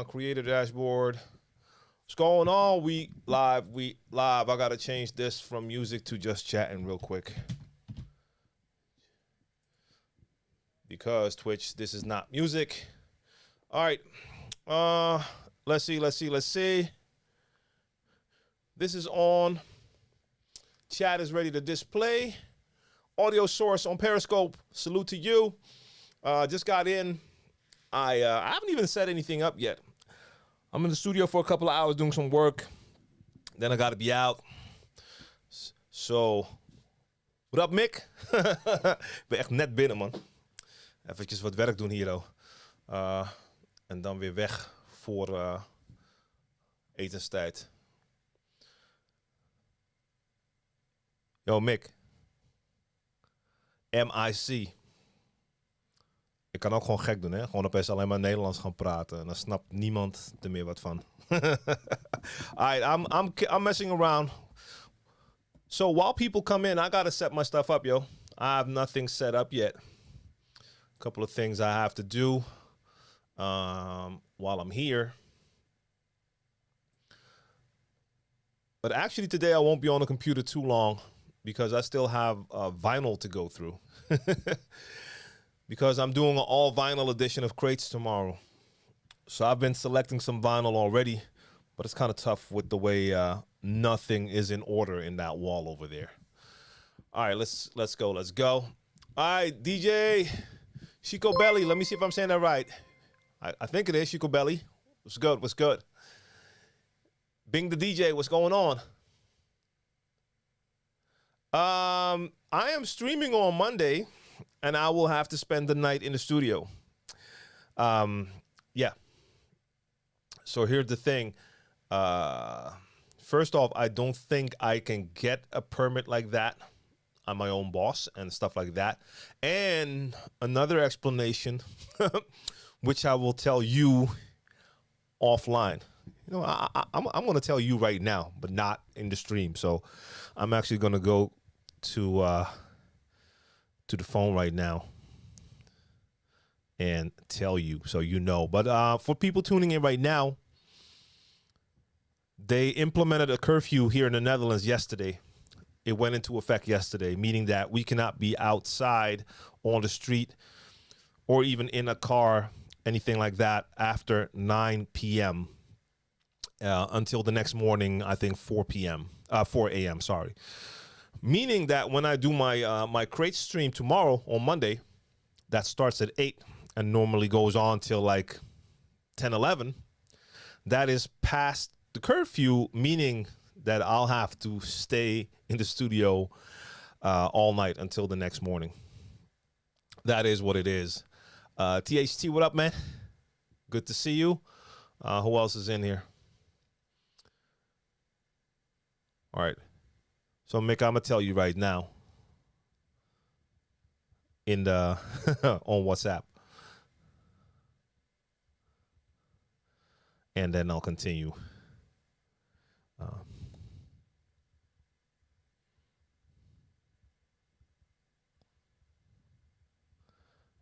Create a dashboard. What's going on? We live. I gotta change this from music to just chatting real quick. Because Twitch, this is not music. All right. Let's see. This is on. Chat is ready to display. Audio source on Periscope. Salute to you. Just got in. I haven't even set anything up yet. I'm in the studio for a couple of hours doing some work. Then I got to be out. So, what up, Mick? Ik ben echt net binnen, man. Eventjes wat werk doen hier, en dan weer weg voor etenstijd. Yo, Mick. MIC. Ik kan ook gewoon gek doen, hè? Gewoon opeens alleen maar Nederlands gaan praten. En dan snapt niemand er meer wat van. Alright, I'm messing around. So while people come in, I gotta set my stuff up, yo. I have nothing set up yet. A couple of things I have to do while I'm here. But actually today I won't be on the computer too long because I still have vinyl to go through. Because I'm doing an all vinyl edition of Crates tomorrow. So I've been selecting some vinyl already, but it's kind of tough with the way nothing is in order in that wall over there. All right, let's go. All right, DJ Chico Belly. Let me see if I'm saying that right. I think it is Chico Belly. What's good? Bing the DJ, what's going on? I am streaming on Monday. And I will have to spend the night in the studio. Yeah. So here's the thing. First off, I don't think I can get a permit like that. I'm my own boss and stuff like that. And another explanation, which I will tell you offline. You know, I'm going to tell you right now, but not in the stream. So I'm actually going to go to the phone right now and tell you so you know. But for people tuning in right now, they implemented a curfew here in the Netherlands yesterday. It went into effect yesterday, meaning that we cannot be outside on the street or even in a car, anything like that, after 9 p.m. Until the next morning, I think 4 a.m., sorry. Meaning that when I do my my crate stream tomorrow on Monday, that starts at 8 and normally goes on till like 10, 11, that is past the curfew, meaning that I'll have to stay in the studio all night until the next morning. That is what it is. THT, what up, man? Good to see you. Who else is in here? All right. So, Mick, I'm going to tell you right now in the on WhatsApp. And then I'll continue.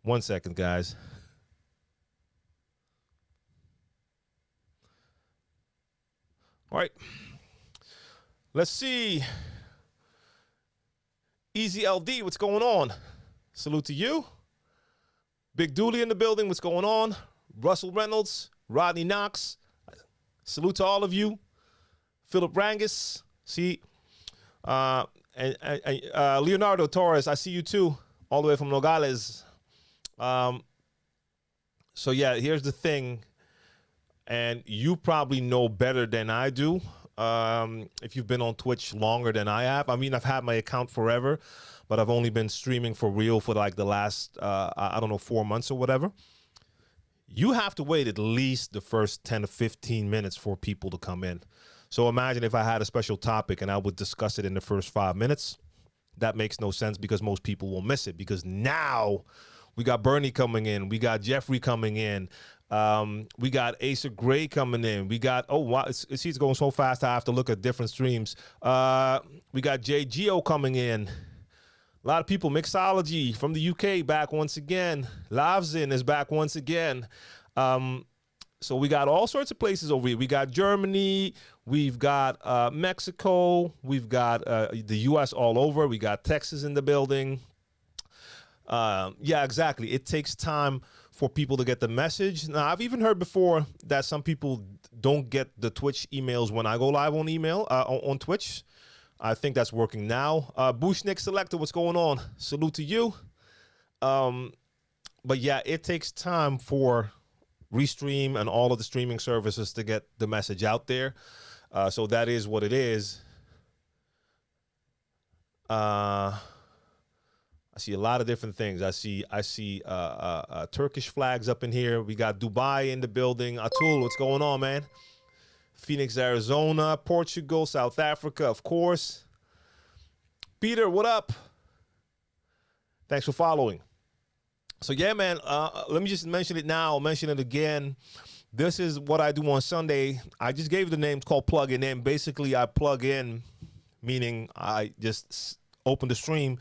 1 second, guys. All right. Let's see. Easy LD, what's going on? Salute to you. Big Dooley in the building, what's going on? Russell Reynolds, Rodney Knox, salute to all of you. Philip Rangus, see. And Leonardo Torres, I see you too, all the way from Nogales. So yeah, here's the thing, and you probably know better than I do. If you've been on Twitch longer than I have. I mean, I've had my account forever, but I've only been streaming for real for like the last, I don't know, 4 months or whatever. You have to wait at least the first 10 to 15 minutes for people to come in. So imagine if I had a special topic and I would discuss it in the first 5 minutes. That makes no sense because most people will miss it, because now we got Bernie coming in. We got Jeffrey coming in. We got Acer Gray coming in. We got, oh, wow, it's going so fast I have to look at different streams. We got Jay Geo coming in. A lot of people. Mixology from the UK back once again. Lavzin is back once again. So we got all sorts of places over here. We got Germany, we've got Mexico, we've got the U.S. all over. We got Texas in the building. Yeah, exactly. It takes time for people to get the message. Now, I've even heard before that some people don't get the Twitch emails when I go live on email on Twitch. I think that's working now. Bushnik Selector, what's going on? Salute to you. But yeah, it takes time for Restream and all of the streaming services to get the message out there. So that is what it is. I see a lot of different things. I see Turkish flags up in here. We got Dubai in the building. Atul, what's going on, man? Phoenix, Arizona, Portugal, South Africa, of course. Peter, what up? Thanks for following. So yeah, man, let me just mention it now. I'll mention it again. This is what I do on Sunday. I just gave the name. It's called Plugging In. Basically, I plug in, meaning I just open the stream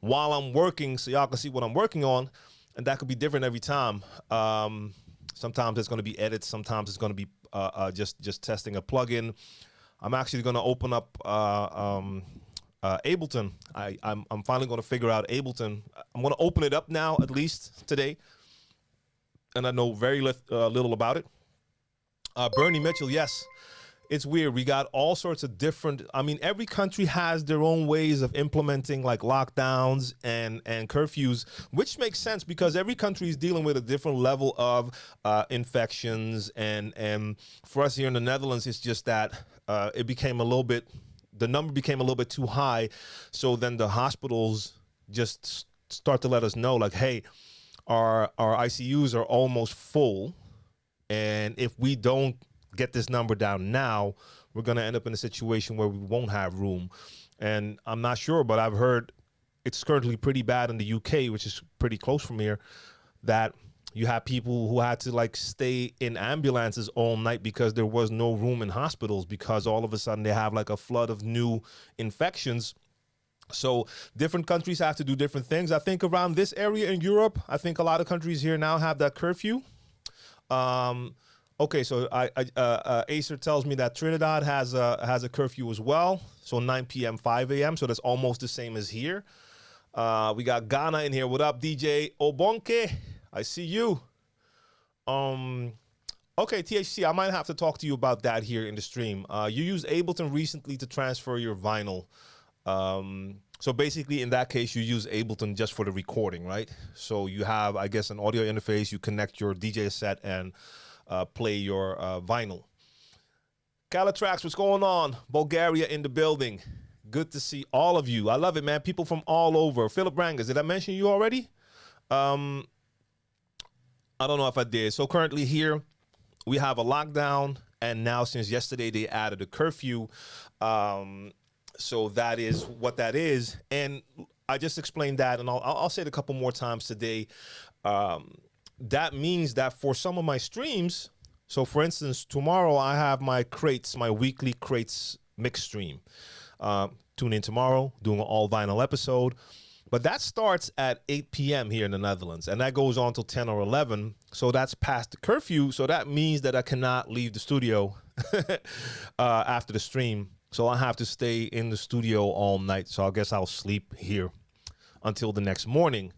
while I'm working so y'all can see what I'm working on. And that could be different every time. Sometimes it's going to be edits. Sometimes it's going to be just testing a plugin. I'm actually going to open up Ableton. I'm finally going to figure out Ableton. I'm going to open it up now, at least today. And I know very little about it. Bernie Mitchell, yes. It's weird. We got all sorts of different, I mean, every country has their own ways of implementing like lockdowns and curfews, which makes sense because every country is dealing with a different level of infections. And for us here in the Netherlands, it's just that it became a little bit, the number became a little bit too high. So then the hospitals just start to let us know like, hey, our ICUs are almost full. And if we don't get this number down now, we're going to end up in a situation where we won't have room. And I'm not sure, but I've heard it's currently pretty bad in the UK, which is pretty close from here, that you have people who had to like stay in ambulances all night because there was no room in hospitals because all of a sudden they have like a flood of new infections. So different countries have to do different things. I think around this area in Europe, I think a lot of countries here now have that curfew. Okay, so Acer tells me that Trinidad has a curfew as well. So 9 p.m., 5 a.m. So that's almost the same as here. We got Ghana in here. What up, DJ Obonke? I see you. Okay, THC, I might have to talk to you about that here in the stream. You used Ableton recently to transfer your vinyl. So basically, in that case, you use Ableton just for the recording, right? So you have, I guess, an audio interface. You connect your DJ set and play your vinyl. Calatrax, what's going on? Bulgaria in the building. Good to see all of you. I love it, man. People from all over. Philip Rangas, did I mention you already? I don't know if I did. So currently here, we have a lockdown. And now since yesterday, they added a curfew. So that is what that is. And I just explained that, and I'll say it a couple more times today. That means that for some of my streams, so for instance, tomorrow I have my crates, my weekly crates mix stream. Tune in tomorrow, doing an all vinyl episode. But that starts at 8 p.m. here in the Netherlands, and that goes on till 10 or 11. So that's past the curfew. So that means that I cannot leave the studio after the stream. So I have to stay in the studio all night. So I guess I'll sleep here until the next morning.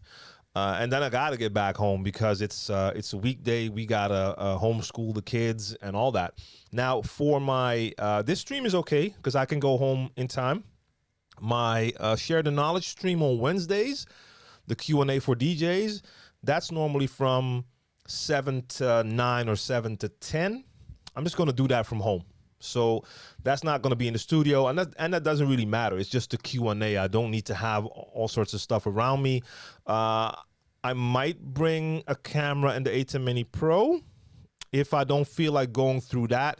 And then I got to get back home because it's a weekday. We got to homeschool the kids and all that. Now, for my this stream is okay because I can go home in time. My Share the Knowledge stream on Wednesdays, the Q&A for DJs, that's normally from 7 to 9 or 7 to 10. I'm just going to do that from home. So that's not going to be in the studio, and that doesn't really matter. It's just a Q&A. I don't need to have all sorts of stuff around me. I might bring a camera and the A10 Mini Pro. If I don't feel like going through that,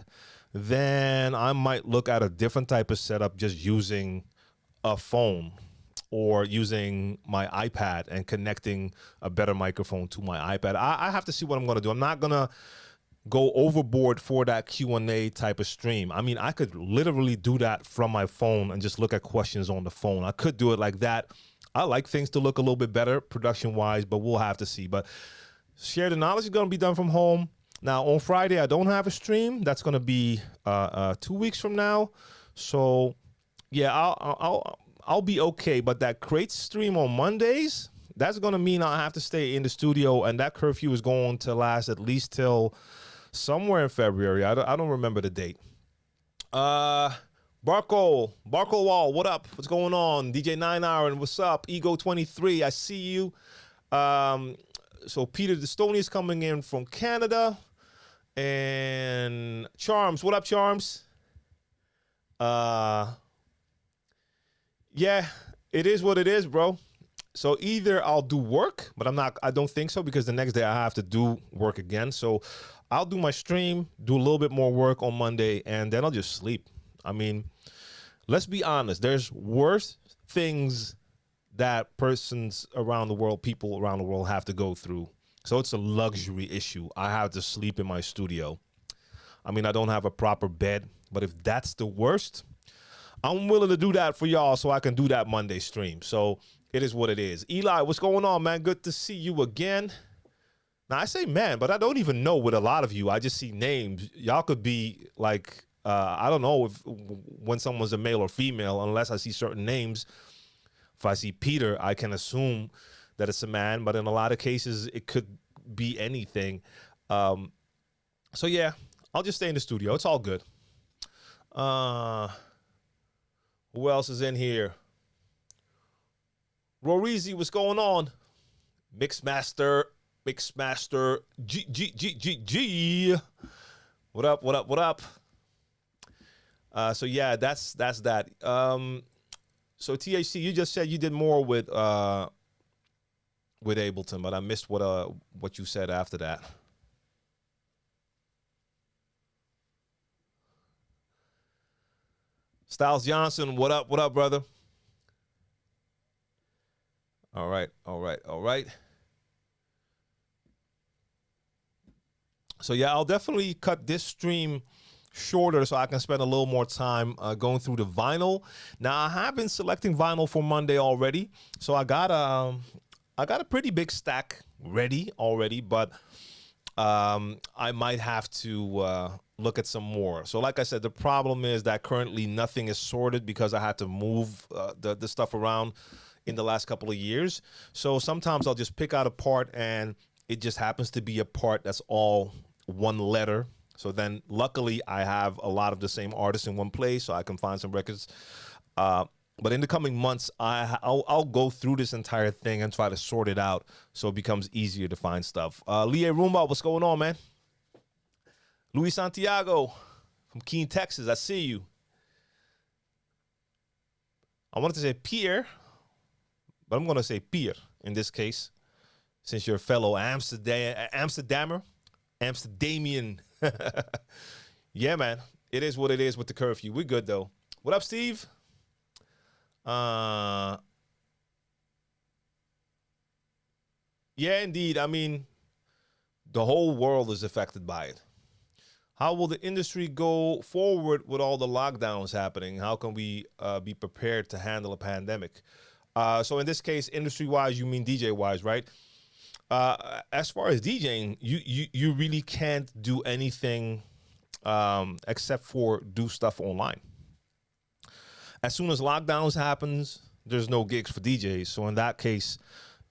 then I might look at a different type of setup, just using a phone or using my iPad and connecting a better microphone to my iPad. I have to see what I'm going to do. I'm not going to go overboard for that Q&A type of stream. I mean, I could literally do that from my phone and just look at questions on the phone. I could do it like that. I like things to look a little bit better production-wise, but we'll have to see. But Share the Knowledge is going to be done from home. Now on Friday I don't have a stream. That's gonna be 2 weeks from now. So yeah, I'll be okay. But that crate stream on Mondays, that's gonna mean I have to stay in the studio, and that curfew is going to last at least till somewhere in February. I don't remember the date. Barco Wall, what up? What's going on? DJ 9 Hour, and what's up? Ego 23, I see you. So Peter Destoni is coming in from Canada, and Charms, what up, Charms? Yeah, it is what it is, bro. So either I'll do work, but I don't think so, because the next day I have to do work again. So I'll do my stream, do a little bit more work on Monday, and then I'll just sleep. I mean, let's be honest. There's worse things that persons around the world, people around the world have to go through. So it's a luxury issue. I have to sleep in my studio. I mean, I don't have a proper bed, but if that's the worst, I'm willing to do that for y'all so I can do that Monday stream. So it is what it is. Eli, what's going on, man? Good to see you again. Now, I say man, but I don't even know with a lot of you. I just see names. Y'all could be like, I don't know when someone's a male or female, unless I see certain names. If I see Peter, I can assume that it's a man, but in a lot of cases, it could be anything. So yeah, I'll just stay in the studio. It's all good. Who else is in here? Rorizi, what's going on? Mixmaster G. What up, what up, what up? So yeah, that's that. So THC, you just said you did more with Ableton, but I missed what you said after that. Styles Johnson, what up, brother? All right. So yeah, I'll definitely cut this stream shorter so I can spend a little more time going through the vinyl. Now, I have been selecting vinyl for Monday already, so I got a pretty big stack ready already, but I might have to look at some more. So like I said, the problem is that currently nothing is sorted because I had to move the stuff around in the last couple of years. So sometimes I'll just pick out a part and it just happens to be a part that's all one letter. So then luckily I have a lot of the same artists in one place, so I can find some records. But in the coming months, I'll go through this entire thing and try to sort it out so it becomes easier to find stuff. Lie Roomba, what's going on, man? Luis Santiago from Keene, Texas, I see you. I wanted to say Pierre, but I'm going to say Pierre in this case, since you're a fellow Amsterdamian. Yeah, man. It is what it is with the curfew. We're good, though. What up, Steve? Yeah, indeed. I mean, the whole world is affected by it. How will the industry go forward with all the lockdowns happening? How can we be prepared to handle a pandemic? So in this case, industry-wise, you mean DJ-wise, right? As far as DJing, you really can't do anything except for do stuff online. As soon as lockdowns happens, there's no gigs for DJs. So in that case,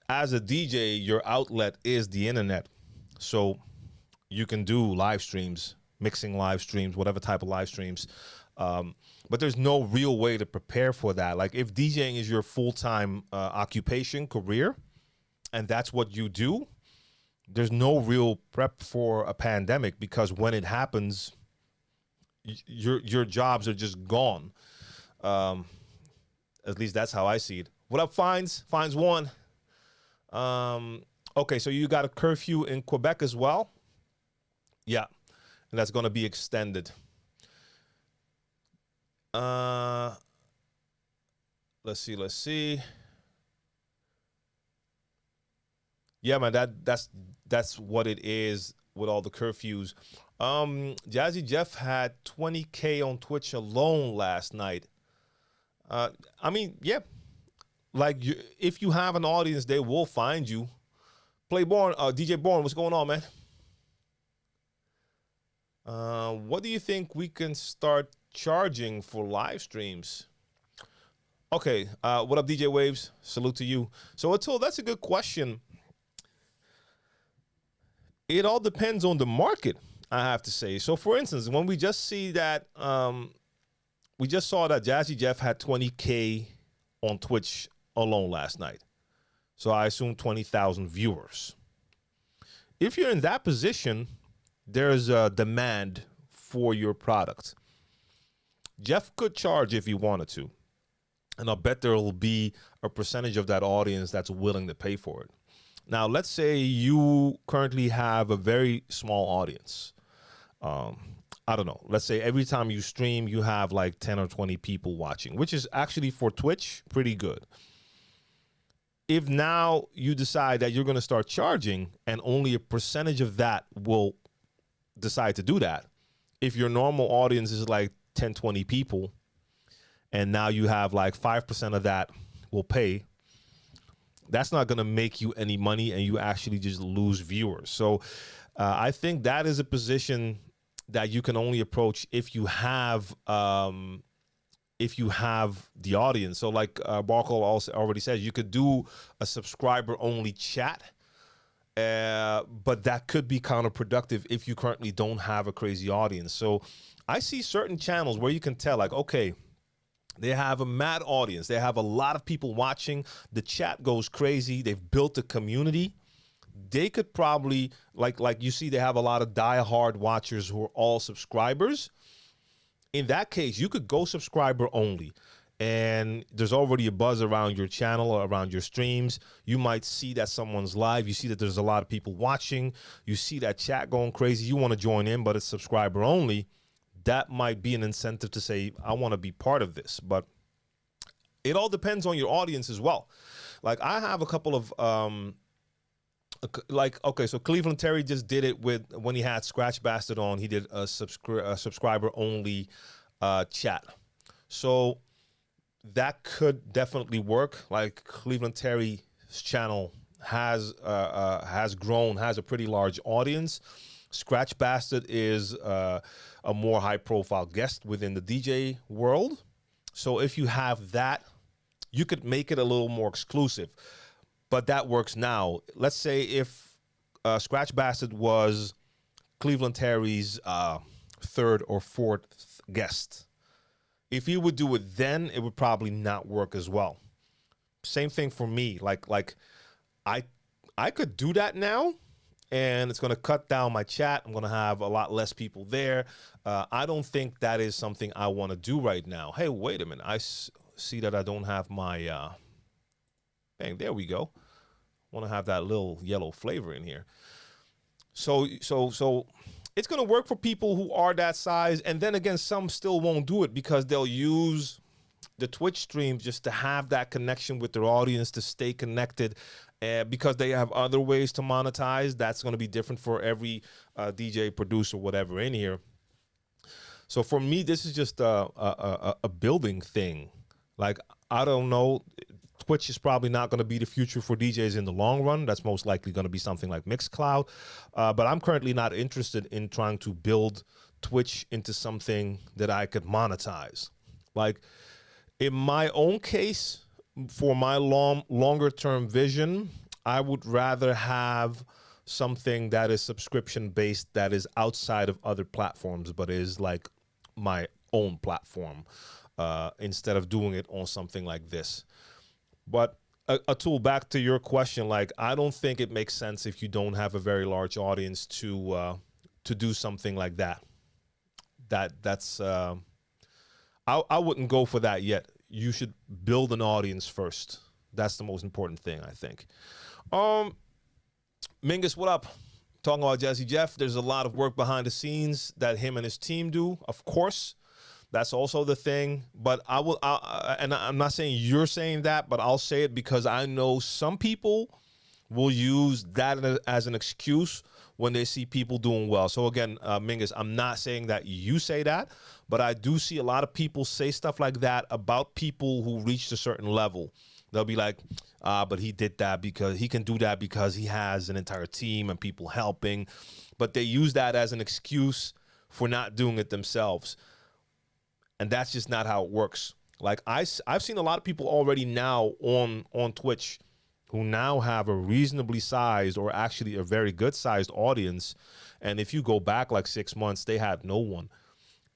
as a DJ, your outlet is the internet. So you can do live streams, mixing live streams, whatever type of live streams. But there's no real way to prepare for that. Like if DJing is your full-time occupation, career, and that's what you do, there's no real prep for a pandemic, because when it happens, your jobs are just gone. At least that's how I see it. What up, Fines? Fines One. Okay, so you got a curfew in Quebec as well? Yeah, and that's going to be extended. Let's see. Yeah, man, that's what it is with all the curfews. Jazzy Jeff had 20K on Twitch alone last night. I mean, yeah, like if you have an audience, they will find you. DJ Born, what's going on, man? What do you think we can start charging for live streams? Okay, what up, DJ Waves? Salute to you. So, Atul, that's a good question. It all depends on the market, I have to say. So, for instance, when we just see that, we just saw that Jazzy Jeff had 20K on Twitch alone last night. So, I assume 20,000 viewers. If you're in that position, there's a demand for your product. Jeff could charge if he wanted to. And I'll bet there will be a percentage of that audience that's willing to pay for it. Now, let's say you currently have a very small audience. I don't know. Let's say every time you stream, you have like 10 or 20 people watching, which is actually for Twitch pretty good. If now you decide that you're going to start charging and only a percentage of that will decide to do that, if your normal audience is like 10, 20 people, and now you have like 5% of that will pay, that's not going to make you any money, and you actually just lose viewers. So I think that is a position that you can only approach if you have the audience. So like Barco also already said, you could do a subscriber only chat, but that could be counterproductive if you currently don't have a crazy audience. So I see certain channels where you can tell, like, okay, they have a mad audience. They have a lot of people watching. The chat goes crazy. They've built a community. They could probably, like you see, they have a lot of diehard watchers who are all subscribers. In that case, you could go subscriber only. And there's already a buzz around your channel or around your streams. You might see that someone's live. You see that there's a lot of people watching. You see that chat going crazy. You want to join in, but it's subscriber only. That might be an incentive to say, I want to be part of this. But it all depends on your audience as well. Like, I have a couple of, okay, so Cleveland Terry just did it with, when he had Scratch Bastard on, he did a subscriber only chat. So that could definitely work. Like, Cleveland Terry's channel has grown, has a pretty large audience. Scratch Bastard is a more high-profile guest within the DJ world. So if you have that, you could make it a little more exclusive. But that works now. Let's say if Scratch Bastard was Cleveland Terry's third or fourth guest. If he would do it then, it would probably not work as well. Same thing for me. Like I could do that now, and it's going to cut down my chat. I'm going to have a lot less people there. I don't think that is something I want to do right now. Hey, wait a minute. I see that I don't have my... Bang, there we go. Want to have that little yellow flavor in here. So it's going to work for people who are that size. And then again, some still won't do it because they'll use the Twitch stream just to have that connection with their audience, to stay connected. Because they have other ways to monetize. That's going to be different for every DJ, producer, whatever in here. So for me, this is just a building thing. Like, I don't know. Twitch is probably not going to be the future for DJs in the long run. That's most likely going to be something like Mixcloud. But I'm currently not interested in trying to build Twitch into something that I could monetize. Like, in my own case, for my longer term vision, I would rather have something that is subscription based, that is outside of other platforms, but is like my own platform, instead of doing it on something like this. But Atul, back to your question, like, I don't think it makes sense if you don't have a very large audience to do something like that. That's I wouldn't go for that yet. You should build an audience first. That's the most important thing, I think. Mingus, what up? Talking about Jazzy Jeff, there's a lot of work behind the scenes that him and his team do, of course. That's also the thing. But and I'm not saying you're saying that, but I'll say it because I know some people will use that as an excuse when they see people doing well. So again, Mingus, I'm not saying that you say that, but I do see a lot of people say stuff like that about people who reached a certain level. They'll be like, but he did that because he can do that because he has an entire team and people helping. But they use that as an excuse for not doing it themselves. And that's just not how it works. Like I've seen a lot of people already now on Twitch who now have a reasonably sized, or actually a very good sized audience. And if you go back like 6 months, they had no one,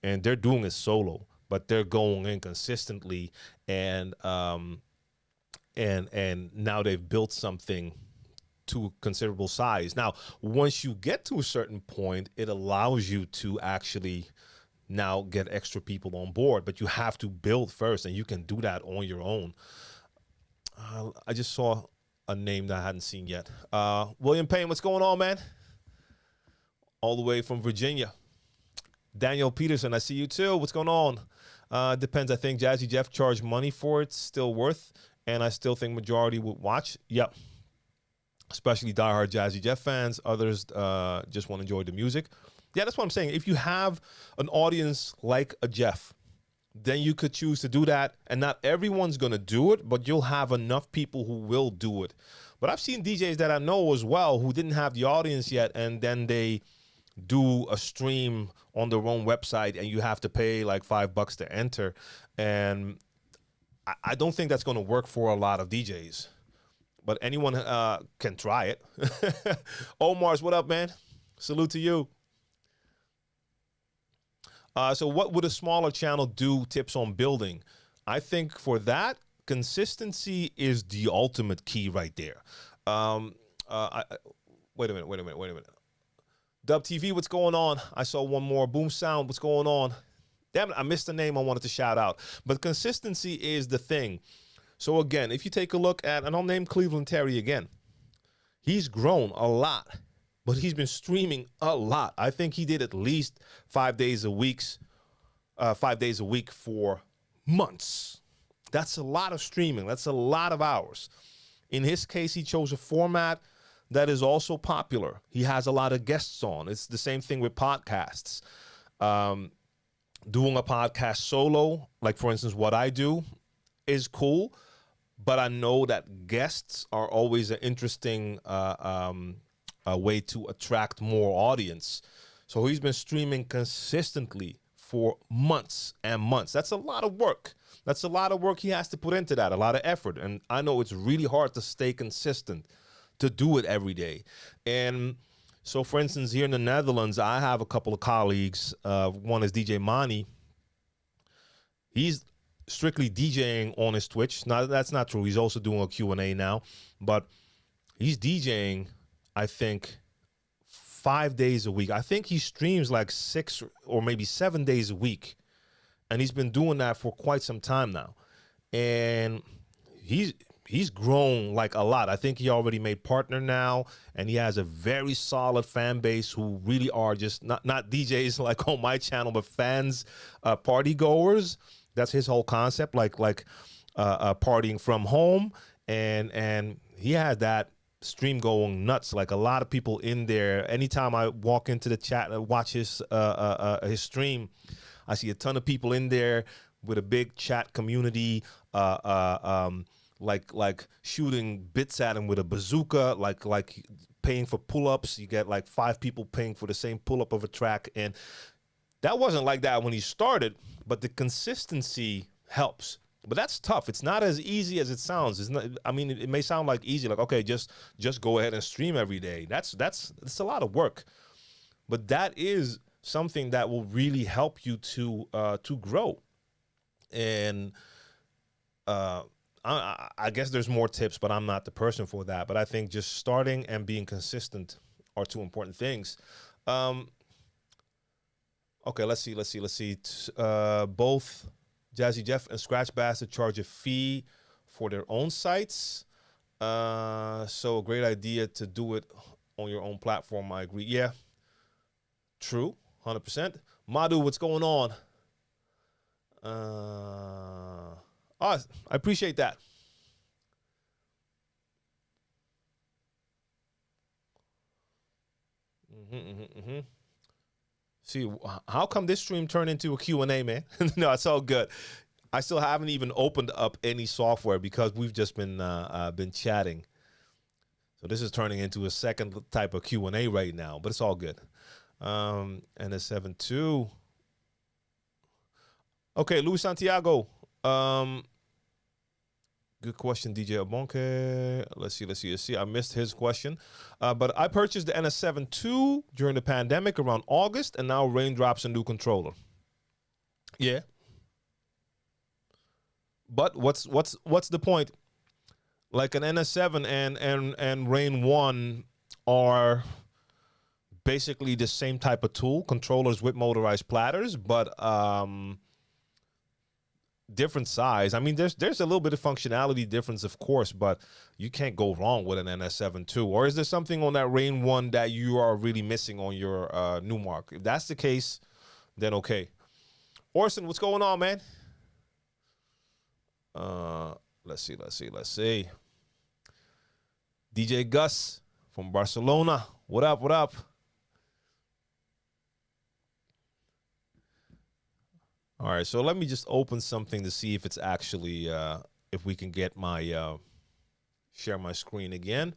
and they're doing it solo, but they're going in consistently, and now they've built something to considerable size. Now, once you get to a certain point, it allows you to actually now get extra people on board, but you have to build first, and you can do that on your own. I just saw a name that I hadn't seen yet. William Payne, what's going on, man? All the way from Virginia. Daniel Peterson, I see you too. What's going on? Depends. I think Jazzy Jeff charged money for it. Still worth, and I still think majority would watch. Yep. Especially diehard Jazzy Jeff fans. Others just want to enjoy the music. Yeah, that's what I'm saying. If you have an audience like a Jeff, then you could choose to do that. And not everyone's going to do it, but you'll have enough people who will do it. But I've seen DJs that I know as well who didn't have the audience yet, and then they do a stream on their own website, and you have to pay like $5 to enter. And I don't think that's going to work for a lot of DJs. But anyone can try it. Omar's, what up, man? Salute to you. So what would a smaller channel do? Tips on building. I think for that, consistency is the ultimate key right there. Wait a minute. Dub TV, what's going on? I saw one more. Boom Sound, what's going on? Damn it, I missed the name I wanted to shout out. But consistency is the thing. So again, if you take a look at, and I'll name Cleveland Terry again. He's grown a lot, but he's been streaming a lot. I think he did at least 5 days a week for months. That's a lot of streaming. That's a lot of hours. In his case, he chose a format that is also popular. He has a lot of guests on. It's the same thing with podcasts. Doing a podcast solo, like for instance, what I do, is cool. But I know that guests are always an interesting way to attract more audience. So he's been streaming consistently for months and months. That's a lot of work. That's a lot of work he has to put into that, a lot of effort. And I know it's really hard to stay consistent, to do it every day. And so, for instance, here in the Netherlands, I have a couple of colleagues. One is DJ Money. He's strictly DJing on his Twitch. Now, that's not true. He's also doing a Q&A now. But he's DJing, I think, 5 days a week. I think he streams like 6 or maybe 7 days a week. And he's been doing that for quite some time now. And he's grown like a lot. I think he already made partner now, and he has a very solid fan base who really are just not DJs like on my channel, but fans, party goers. That's his whole concept, like partying from home, and he had that stream going nuts. Like a lot of people in there. Anytime I walk into the chat and watch his stream, I see a ton of people in there with a big chat community. Like shooting bits at him with a bazooka, like paying for pull-ups. You get like 5 people paying for the same pull-up of a track. And that wasn't like that when he started, but the consistency helps. But that's tough. It's not as easy as it sounds. It's not, I mean, it may sound like easy, like, okay, just go ahead and stream every day. That's a lot of work. But that is something that will really help you to grow. And I guess there's more tips, but I'm not the person for that. But I think just starting and being consistent are 2 important things. Okay, let's see. Both Jazzy Jeff and Scratch Bastard charge a fee for their own sites. So a great idea to do it on your own platform. I agree. Yeah, true, 100%. Madhu, what's going on? I appreciate that. See, how come this stream turned into a Q&A, man? No, it's all good. I still haven't even opened up any software because we've just been chatting. So this is turning into a second type of Q&A right now, but it's all good. And a 7.2. Okay, Luis Santiago. Good question, DJ Abonke. Let's see. I missed his question. But I purchased the NS7 II during the pandemic around August, and now Rane drops a new controller. Yeah. But what's the point? Like an NS7 and Rane One are basically the same type of tool, controllers with motorized platters, but different size. I mean, there's a little bit of functionality difference, of course, but you can't go wrong with an NS7 II. Or is there something on that Rane One that you are really missing on your new mark? If that's the case, then okay. Orson, what's going on, man? Let's see. DJ Gus from Barcelona. What up? All right, so let me just open something to see if it's actually, if we can get my, share my screen again.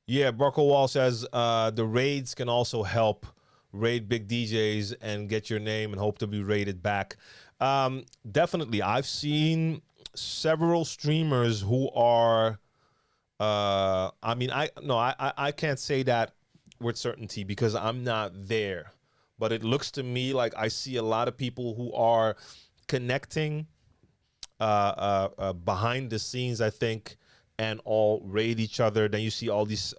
Yeah, Barco Wall says the raids can also help raid big DJs and get your name and hope to be rated back. Definitely, I've seen several streamers who are, I mean, I can't say that with certainty because I'm not there, but it looks to me like I see a lot of people who are connecting behind the scenes, I think, and all raid each other. Then you see all these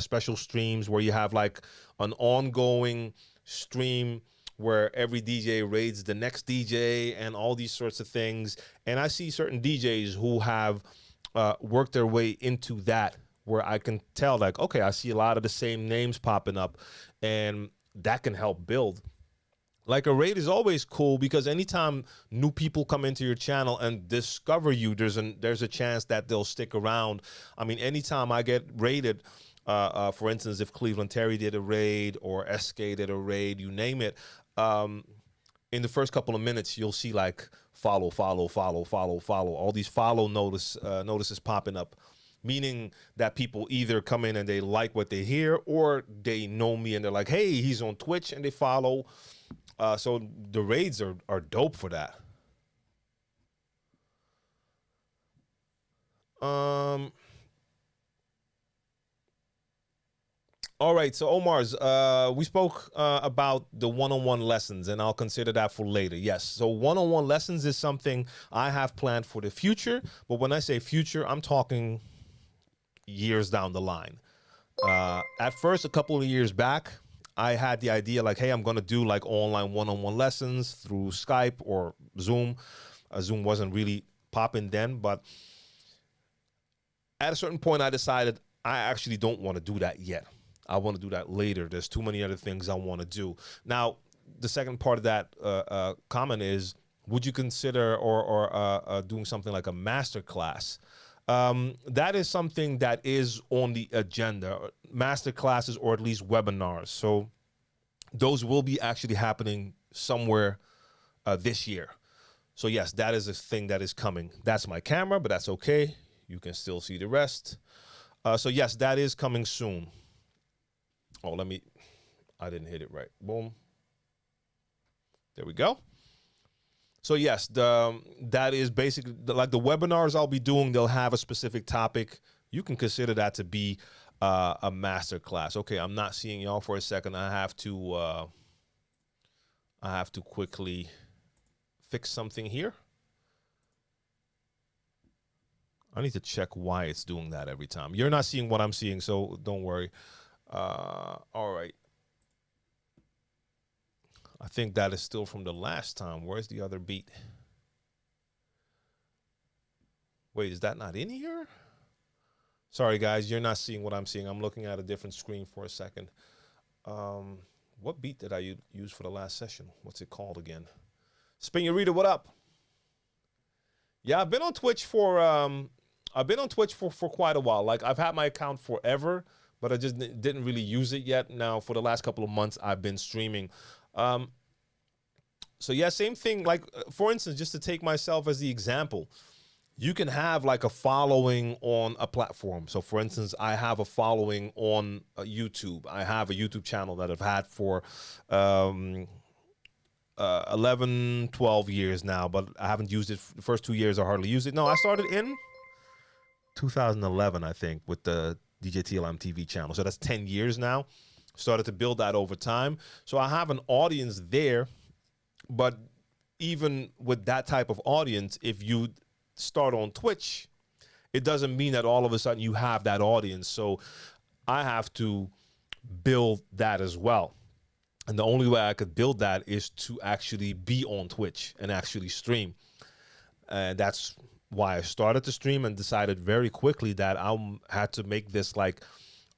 special streams where you have like an ongoing stream where every DJ raids the next DJ and all these sorts of things. And I see certain DJs who have worked their way into that, where I can tell like, okay, I see a lot of the same names popping up, and that can help build. Like a raid is always cool because anytime new people come into your channel and discover you, there's a chance that they'll stick around. I mean, anytime I get raided, for instance, if Cleveland Terry did a raid or SK did a raid, you name it, in the first couple of minutes, you'll see like follow, all these follow notices popping up, meaning that people either come in and they like what they hear, or they know me and they're like, hey, he's on Twitch, and they follow. So the raids are dope for that. All right, so Omar's, we spoke about the one-on-one lessons, and I'll consider that for later. Yes, so one-on-one lessons is something I have planned for the future, but when I say future, I'm talking years down the line. At first, a couple of years back, I had the idea like, hey, I'm going to do like online one-on-one lessons through Skype or Zoom. Zoom wasn't really popping then, but at a certain point, I decided I actually don't want to do that yet. I want to do that later. There's too many other things I want to do. Now, the second part of that comment is, would you consider or doing something like a master class? That is something that is on the agenda, master classes or at least webinars. So those will be actually happening somewhere this year. So yes, that is a thing that is coming. That's my camera, but that's okay. You can still see the rest. So yes, that is coming soon. Oh, I didn't hit it right. Boom. There we go. So yes, that is basically like the webinars I'll be doing. They'll have a specific topic. You can consider that to be a master class. Okay, I'm not seeing y'all for a second. I have to quickly fix something here. I need to check why it's doing that every time. You're not seeing what I'm seeing, so don't worry. All right. I think that is still from the last time. Where's the other beat? Wait, is that not in here? Sorry, guys, you're not seeing what I'm seeing. I'm looking at a different screen for a second. What beat did I use for the last session? What's it called again? Spinurita, what up? Yeah, I've been on Twitch for quite a while. Like, I've had my account forever, but I just didn't really use it yet. Now, for the last couple of months, I've been streaming. So yeah, same thing. Like, for instance, just to take myself as the example, you can have like a following on a platform. So for instance, I have a following on YouTube. I have a YouTube channel that I've had for 11, 12 years now, but I haven't used it. The first 2 years I hardly used it. No, I started in 2011, I think, with the DJ TLM TV channel. So that's 10 years now. Started to build that over time. So I have an audience there, but even with that type of audience, if you start on Twitch, it doesn't mean that all of a sudden you have that audience. So I have to build that as well. And the only way I could build that is to actually be on Twitch and actually stream. And that's why I started to stream and decided very quickly that I had to make this like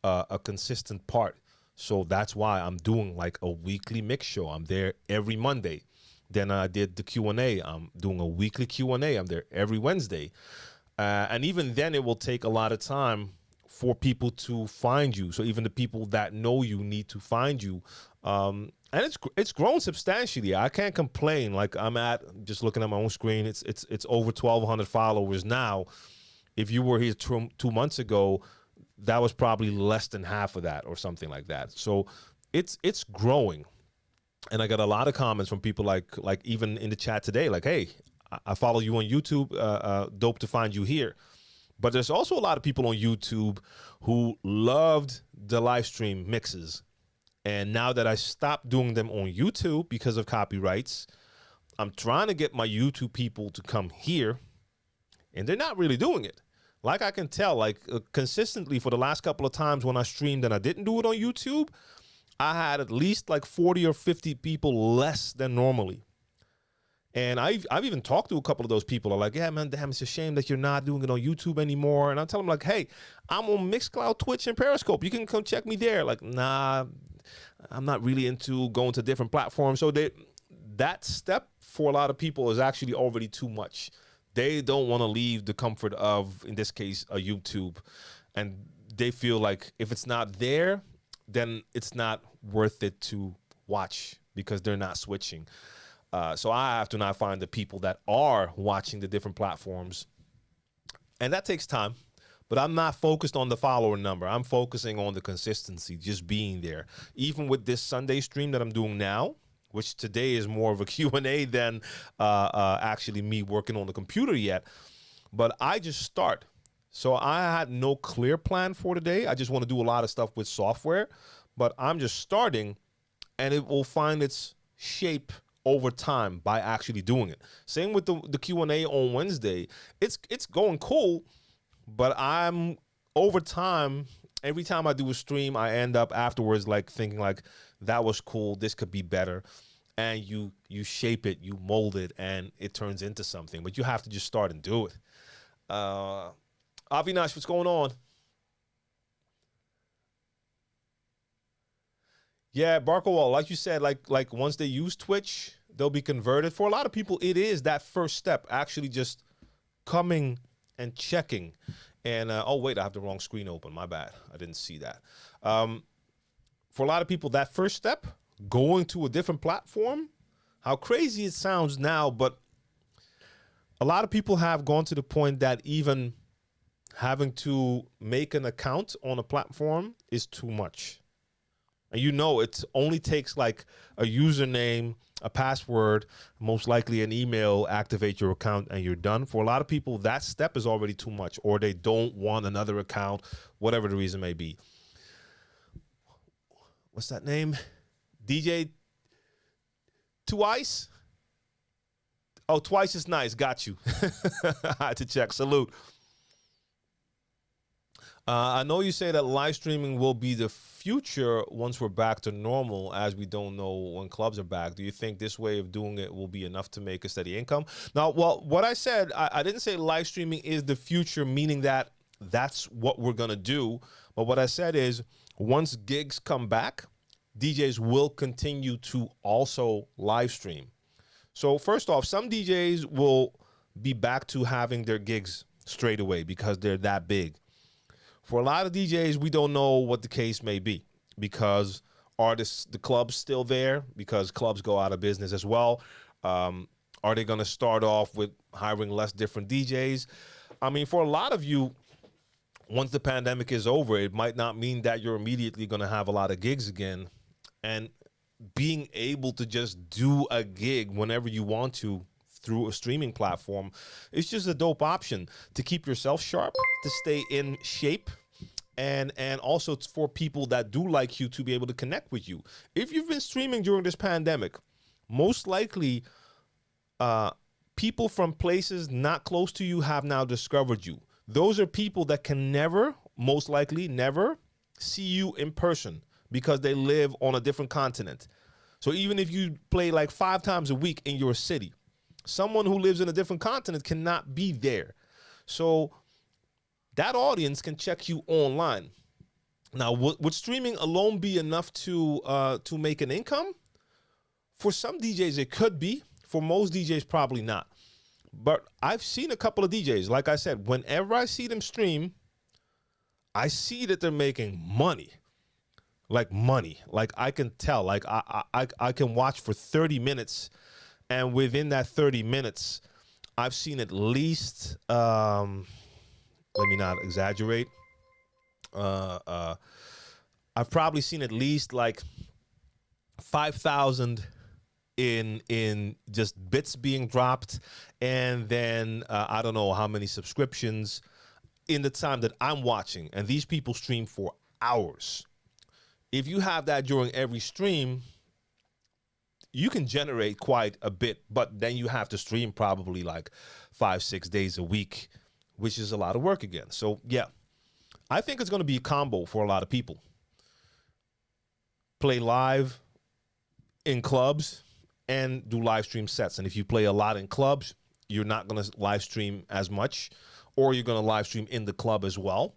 a consistent part. So that's why I'm doing like a weekly mix show. I'm there every Monday. Then I did the Q&A. I'm doing a weekly Q&A. I'm there every Wednesday. And even then it will take a lot of time for people to find you. So even the people that know you need to find you. And it's grown substantially. I can't complain. Like I'm at, just looking at my own screen, it's over 1,200 followers now. If you were here 2 months ago, that was probably less than half of that or something like that. So it's growing. And I got a lot of comments from people like even in the chat today, like, hey, I follow you on YouTube. Dope to find you here. But there's also a lot of people on YouTube who loved the live stream mixes. And now that I stopped doing them on YouTube because of copyrights, I'm trying to get my YouTube people to come here, and they're not really doing it. Like I can tell, like consistently for the last couple of times when I streamed and I didn't do it on YouTube, I had at least like 40 or 50 people less than normally. And I've even talked to a couple of those people. Are like, yeah, man, damn, it's a shame that you're not doing it on YouTube anymore. And I tell them like, hey, I'm on Mixcloud, Twitch, and Periscope. You can come check me there. Like, nah, I'm not really into going to different platforms. So that step for a lot of people is actually already too much. They don't want to leave the comfort of, in this case, a YouTube. And they feel like if it's not there, then it's not worth it to watch because they're not switching. So I have to now find the people that are watching the different platforms. And that takes time. But I'm not focused on the follower number. I'm focusing on the consistency, just being there. Even with this Sunday stream that I'm doing now, which today is more of a Q&A than actually me working on the computer yet. But I just start. So I had no clear plan for today. I just want to do a lot of stuff with software. But I'm just starting, and it will find its shape over time by actually doing it. Same with the Q&A on Wednesday. It's going cool. But I'm over time, every time I do a stream, I end up afterwards like thinking like that was cool. This could be better. And you shape it, you mold it, and it turns into something. But you have to just start and do it. Avinash, what's going on? Yeah, Barkowal, like you said, like once they use Twitch, they'll be converted. For a lot of people, it is that first step, actually just coming and checking. And oh wait, I have the wrong screen open, my bad, I didn't see that. For a lot of people, that first step, going to a different platform, how crazy it sounds now, but a lot of people have gone to the point that even having to make an account on a platform is too much. And you know, it only takes like a username, a password, most likely an email, activate your account, and you're done. For a lot of people, that step is already too much, or they don't want another account, whatever the reason may be. What's that name? DJ Twice? Oh, Twice is nice. Got you. I had to check. Salute. I know you say that live streaming will be the future once we're back to normal, as we don't know when clubs are back. Do you think this way of doing it will be enough to make a steady income? Now, well, what I said, I didn't say live streaming is the future, meaning that that's what we're going to do. But what I said is once gigs come back, DJs will continue to also live stream. So first off, some DJs will be back to having their gigs straight away because they're that big. For a lot of DJs, we don't know what the case may be because the club's still there, because clubs go out of business as well. Are they going to start off with hiring less different DJs? I mean, for a lot of you, once the pandemic is over, it might not mean that you're immediately going to have a lot of gigs again. And being able to just do a gig whenever you want to through a streaming platform is just a dope option to keep yourself sharp, to stay in shape, and also for people that do like you to be able to connect with you. If you've been streaming during this pandemic, most likely people from places not close to you have now discovered you. Those are people that can never, most likely never, see you in person because they live on a different continent. So even if you play like 5 times a week in your city, someone who lives in a different continent cannot be there. So that audience can check you online. Now, would streaming alone be enough to make an income? For some DJs, it could be. For most DJs, probably not. But I've seen a couple of DJs. Like I said, whenever I see them stream, I see that they're making money. Like money. Like I can tell. Like I can watch for 30 minutes. And within that 30 minutes, I've seen at least, let me not exaggerate. I've probably seen at least like 5,000 in just bits being dropped, and then I don't know how many subscriptions in the time that I'm watching. And these people stream for hours. If you have that during every stream, you can generate quite a bit, but then you have to stream probably like 5-6 days a week, which is a lot of work again. So yeah, I think it's going to be a combo for a lot of people. Play live in clubs and do live stream sets. And if you play a lot in clubs, you're not going to live stream as much, or you're going to live stream in the club as well.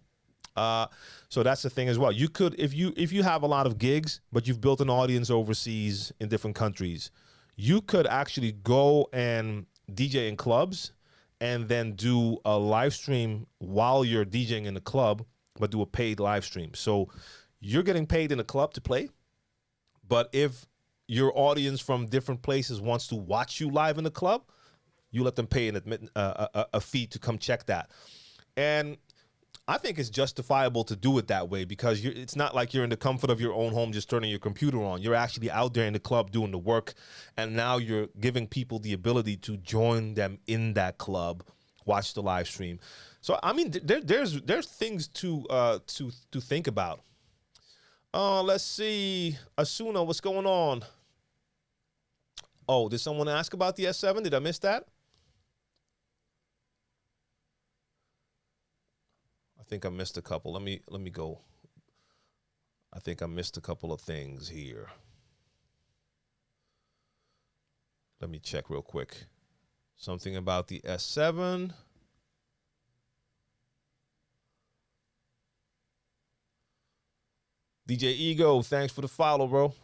So that's the thing as well. You could, if you have a lot of gigs, but you've built an audience overseas in different countries, you could actually go and DJ in clubs and then do a live stream while you're DJing in the club, but do a paid live stream. So you're getting paid in the club to play, but if your audience from different places wants to watch you live in the club, you let them pay a fee to come check that. And I think it's justifiable to do it that way, because it's not like you're in the comfort of your own home just turning your computer on. You're actually out there in the club doing the work, and now you're giving people the ability to join them in that club, watch the live stream. So I mean, there's things to think about. Let's see, Asuna, what's going on? Oh, did someone ask about the S7? Did I miss that? I think I missed a couple. Let me go. I think I missed a couple of things here. Let me check real quick. Something about the S7. DJ Ego, thanks for the follow, bro.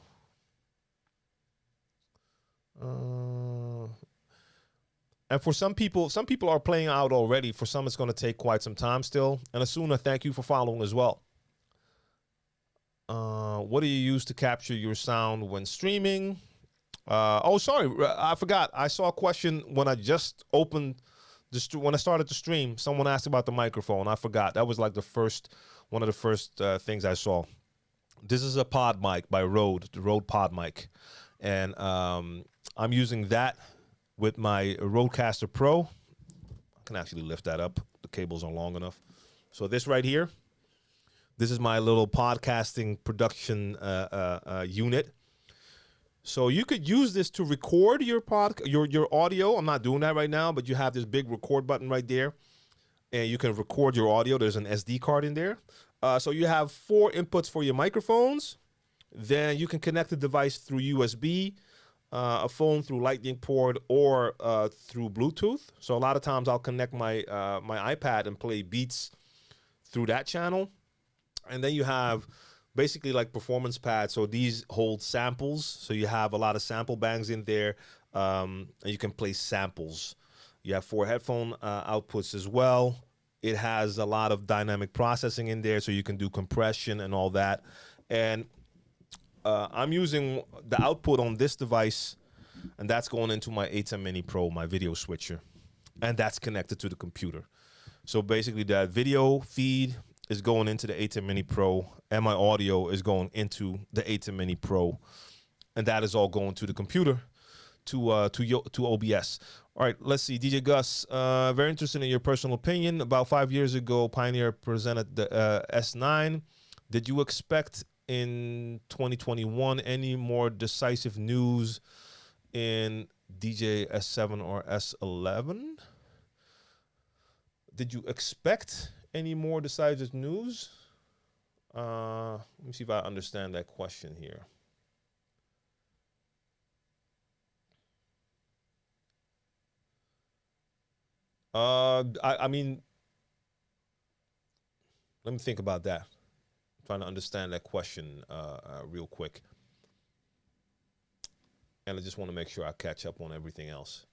And for some people are playing out already. For some, it's going to take quite some time still. And Asuna, thank you for following as well. What do you use to capture your sound when streaming? Oh, sorry, I forgot. I saw a question when I just opened when I started the stream. Someone asked about the microphone. I forgot. That was like one of the first things I saw. This is a pod mic by Rode, the Rode pod mic, and I'm using that with my Rodecaster Pro. I can actually lift that up. The cables are long enough. So this right here, this is my little podcasting production unit. So you could use this to record your audio. I'm not doing that right now, but you have this big record button right there, and you can record your audio. There's an SD card in there. So you have 4 inputs for your microphones. Then you can connect the device through USB, a phone through Lightning port, or through Bluetooth. So a lot of times I'll connect my my iPad and play beats through that channel. And then you have basically like performance pads. So these hold samples. So you have a lot of sample bangs in there, and you can play samples. You have 4 headphone outputs as well. It has a lot of dynamic processing in there, so you can do compression and all that. And I'm using the output on this device and that's going into my ATEM Mini Pro, my video switcher, and that's connected to the computer. So basically that video feed is going into the ATEM Mini Pro, and my audio is going into the ATEM Mini Pro, and that is all going to the computer, to OBS. All right, let's see. DJ Gus, very interested in your personal opinion. About 5 years ago, Pioneer presented the S9. Did you expect in 2021 any more decisive news in DJ S7 or S11? Did you expect any more decisive news? Let me see if I understand that question here. I mean, let me think about that. I'm trying to understand that question real quick. And I just want to make sure I catch up on everything else.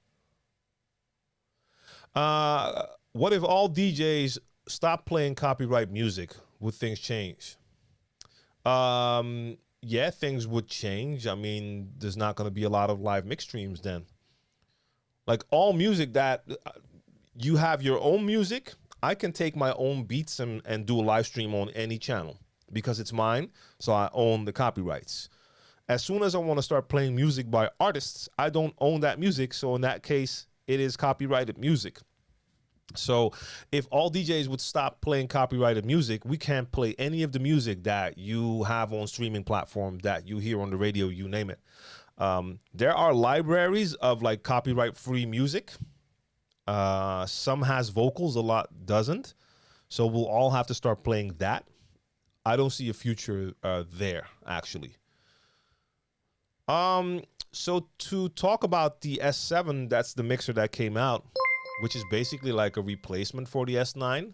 What if all DJs stop playing copyright music? Would things change? Yeah, things would change. I mean, there's not going to be a lot of live mix streams then. Like all music that you have your own music, I can take my own beats and do a live stream on any channel because it's mine, so I own the copyrights. As soon as I want to start playing music by artists, I don't own that music, so in that case, it is copyrighted music. So if all DJs would stop playing copyrighted music, we can't play any of the music that you have on streaming platform, that you hear on the radio, you name it. There are libraries of like copyright-free music. Some has vocals, a lot doesn't. So we'll all have to start playing that. I don't see a future there, actually. So to talk about the S7, that's the mixer that came out, which is basically like a replacement for the S9.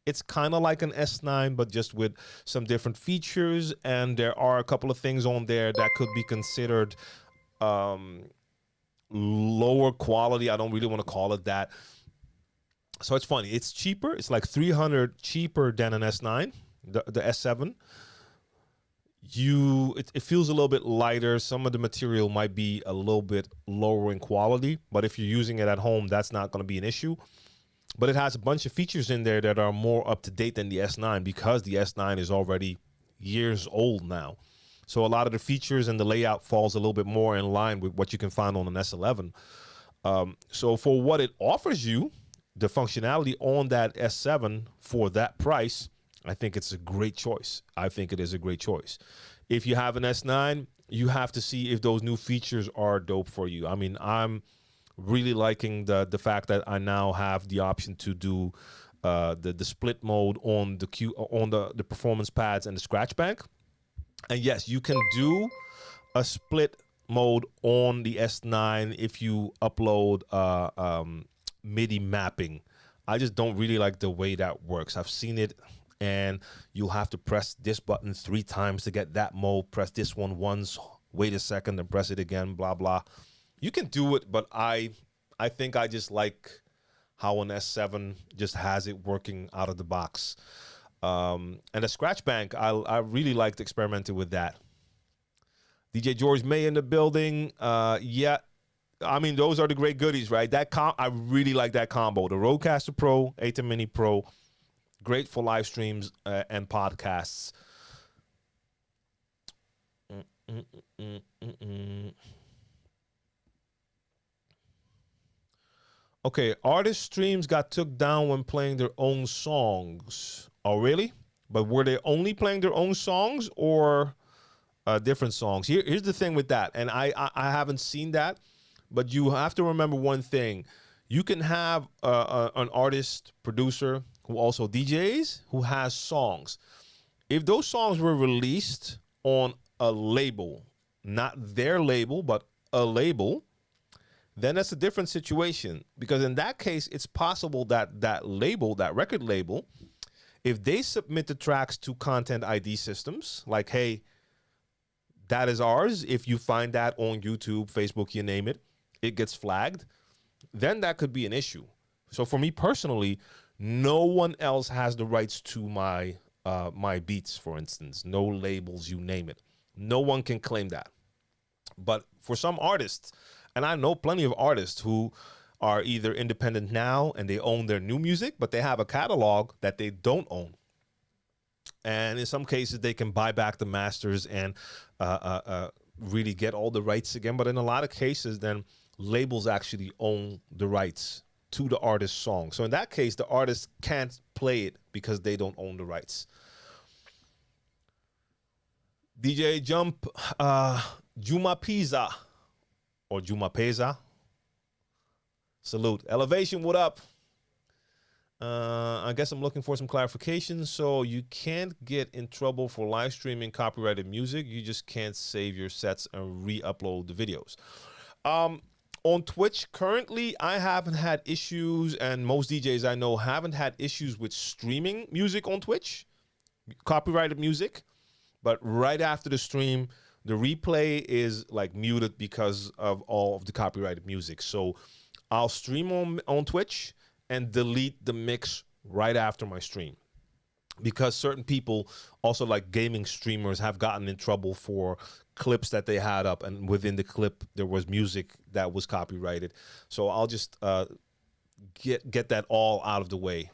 It's kind of like an S9, but just with some different features. And there are a couple of things on there that could be considered lower quality. I don't really want to call it that. So it's funny. It's cheaper. It's like $300 cheaper than an S9, the S7. It feels a little bit lighter. Some of the material might be a little bit lower in quality, but if you're using it at home, that's not going to be an issue. But it has a bunch of features in there that are more up to date than the S9 because the S9 is already years old now. So a lot of the features and the layout falls a little bit more in line with what you can find on an S11. So for what it offers you, the functionality on that S7 for that price, I think it's a great choice. I think it is a great choice. If you have an S9, you have to see if those new features are dope for you. I mean, I'm really liking the fact that I now have the option to do the split mode on the performance pads and the scratch bank. And yes, you can do a split mode on the S9 if you upload MIDI mapping. I just don't really like the way that works. I've seen it, and you'll have to press this button 3 times to get that mode. Press this one once, wait a second, and press it again, blah, blah. You can do it, but I think I just like how an S7 just has it working out of the box. And the scratch bank, I really liked experimenting with that. DJ George May in the building. Yeah, I mean, those are the great goodies, right? I really like that combo. The Rodecaster Pro, ATEM Mini Pro, great for live streams and podcasts. Okay, artist streams got took down when playing their own songs. Oh, really? But were they only playing their own songs or different songs? Here's the thing with that, and I haven't seen that, but you have to remember one thing. You can have an artist, producer, who also DJs, who has songs. If those songs were released on a label, not their label, but a label, then that's a different situation. Because in that case, it's possible that that label, that record label, if they submit the tracks to content ID systems, like, hey, that is ours. If you find that on YouTube, Facebook, you name it, it gets flagged, then that could be an issue. So for me personally, no one else has the rights to my my beats, for instance. No labels, you name it. No one can claim that. But for some artists, and I know plenty of artists who are either independent now and they own their new music, but they have a catalog that they don't own. And in some cases, they can buy back the masters and really get all the rights again. But in a lot of cases, then labels actually own the rights to the artist's song. So in that case, the artist can't play it because they don't own the rights. DJ Jump, Juma Pisa or Juma Pesa. Salute. Elevation, what up? I guess I'm looking for some clarification. So you can't get in trouble for live streaming copyrighted music. You just can't save your sets and re-upload the videos. On Twitch, currently, I haven't had issues, and most DJs I know haven't had issues with streaming music on Twitch, copyrighted music. But right after the stream, the replay is like muted because of all of the copyrighted music. So I'll stream on Twitch and delete the mix right after my stream, because certain people, also like gaming streamers, have gotten in trouble for clips that they had up, and within the clip there was music that was copyrighted. So I'll just get that all out of the way.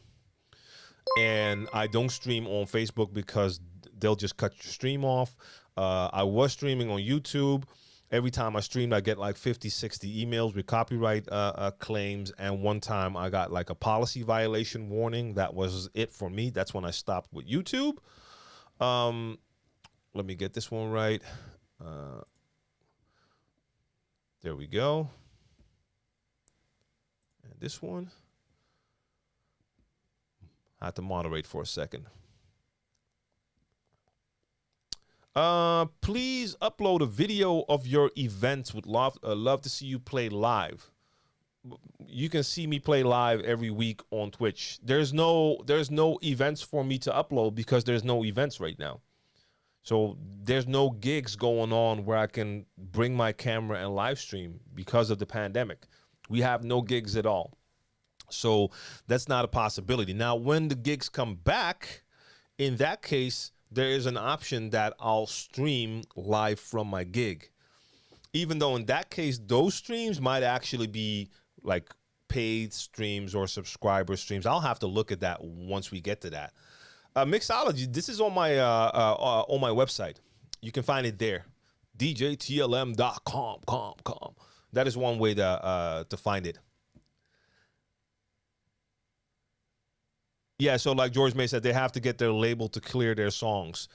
And I don't stream on Facebook because they'll just cut your stream off. I was streaming on YouTube. Every time I streamed, I get like 50, 60 emails with copyright claims. And one time I got like a policy violation warning. That was it for me. That's when I stopped with YouTube. Let me get this one right. There we go. And this one, I have to moderate for a second. Please upload a video of your events. Would love to see you play live. You can see me play live every week on Twitch. There's no events for me to upload because there's no events right now. So there's no gigs going on where I can bring my camera and live stream because of the pandemic. We have no gigs at all. So that's not a possibility. Now, when the gigs come back, in that case, there is an option that I'll stream live from my gig. Even though in that case, those streams might actually be like paid streams or subscriber streams. I'll have to look at that once we get to that. Mixology, this is on my website. You can find it there. djtlm.com. That is one way to find it. Yeah, so like George May said, they have to get their label to clear their songs.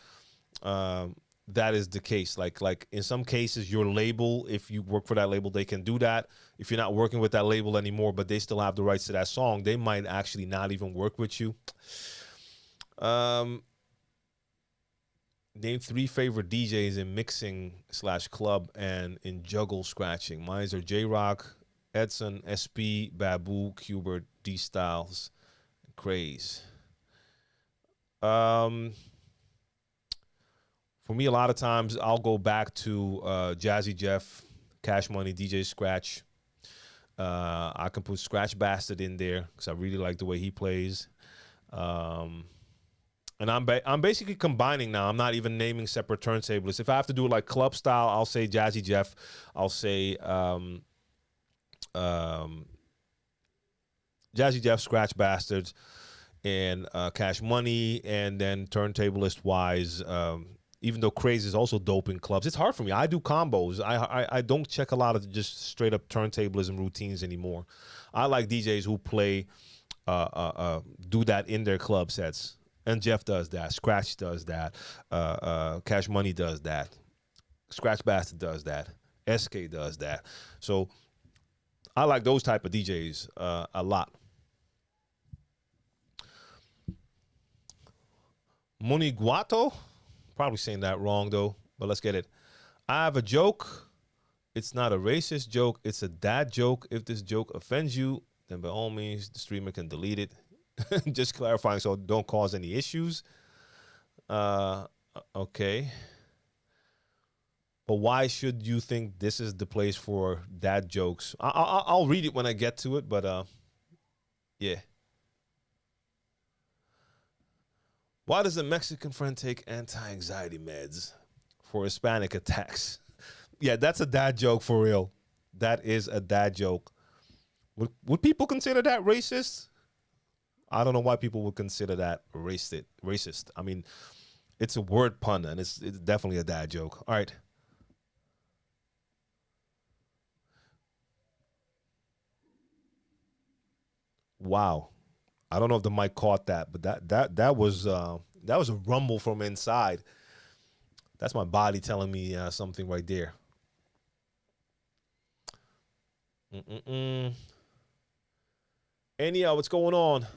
That is the case. Like in some cases, your label, if you work for that label, they can do that. If you're not working with that label anymore, but they still have the rights to that song, they might actually not even work with you. Name 3 favorite DJs in mixing / club and in juggle scratching. Mine are J-Rock, Edson, SP, Babu, Qbert, D-Styles, Craze. For me, a lot of times I'll go back to Jazzy Jeff, Cash Money, DJ Scratch. I can put Scratch Bastard in there because I really like the way he plays. And I'm basically combining now. I'm not even naming separate turntablists. If I have to do it like club style, I'll say Jazzy Jeff. I'll say Jazzy Jeff, Scratch Bastards, and Cash Money. And then turntablist wise, even though Craze is also dope in clubs, it's hard for me. I do combos. I don't check a lot of just straight up turntablism routines anymore. I like DJs who play, do that in their club sets. And Jeff does that. Scratch does that. Cash Money does that. Scratch Bastard does that. SK does that. So I like those type of DJs a lot. Moniguato, probably saying that wrong though, but let's get it. I have a joke. It's not a racist joke. It's a dad joke. If this joke offends you, then by all means, the streamer can delete it. Just clarifying so don't cause any issues. Okay. But why should you think this is the place for dad jokes? I'll read it when I get to it, but yeah. Why does a Mexican friend take anti-anxiety meds for Hispanic attacks? Yeah, that's a dad joke for real. That is a dad joke. Would people consider that racist? I don't know why people would consider that racist. Racist. I mean, it's a word pun, and it's definitely a dad joke. All right. Wow. I don't know if the mic caught that, but that was a rumble from inside. That's my body telling me something right there. Mm-mm-mm. Anyhow, what's going on?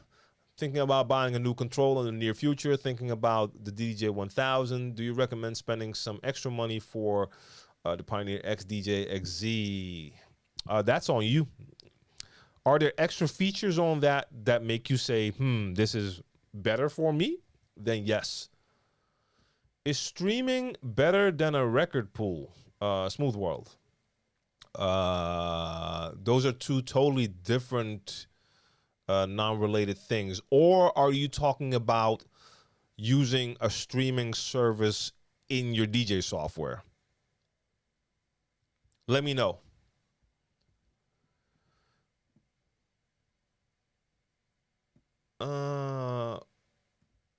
Thinking about buying a new controller in the near future. Thinking about the DJ 1000. Do you recommend spending some extra money for the Pioneer X DJ XZ? That's on you. Are there extra features on that make you say, this is better for me? Then yes. Is streaming better than a record pool? Smooth World. Those are two totally different non-related things. Or are you talking about using a streaming service in your DJ software? Let me know.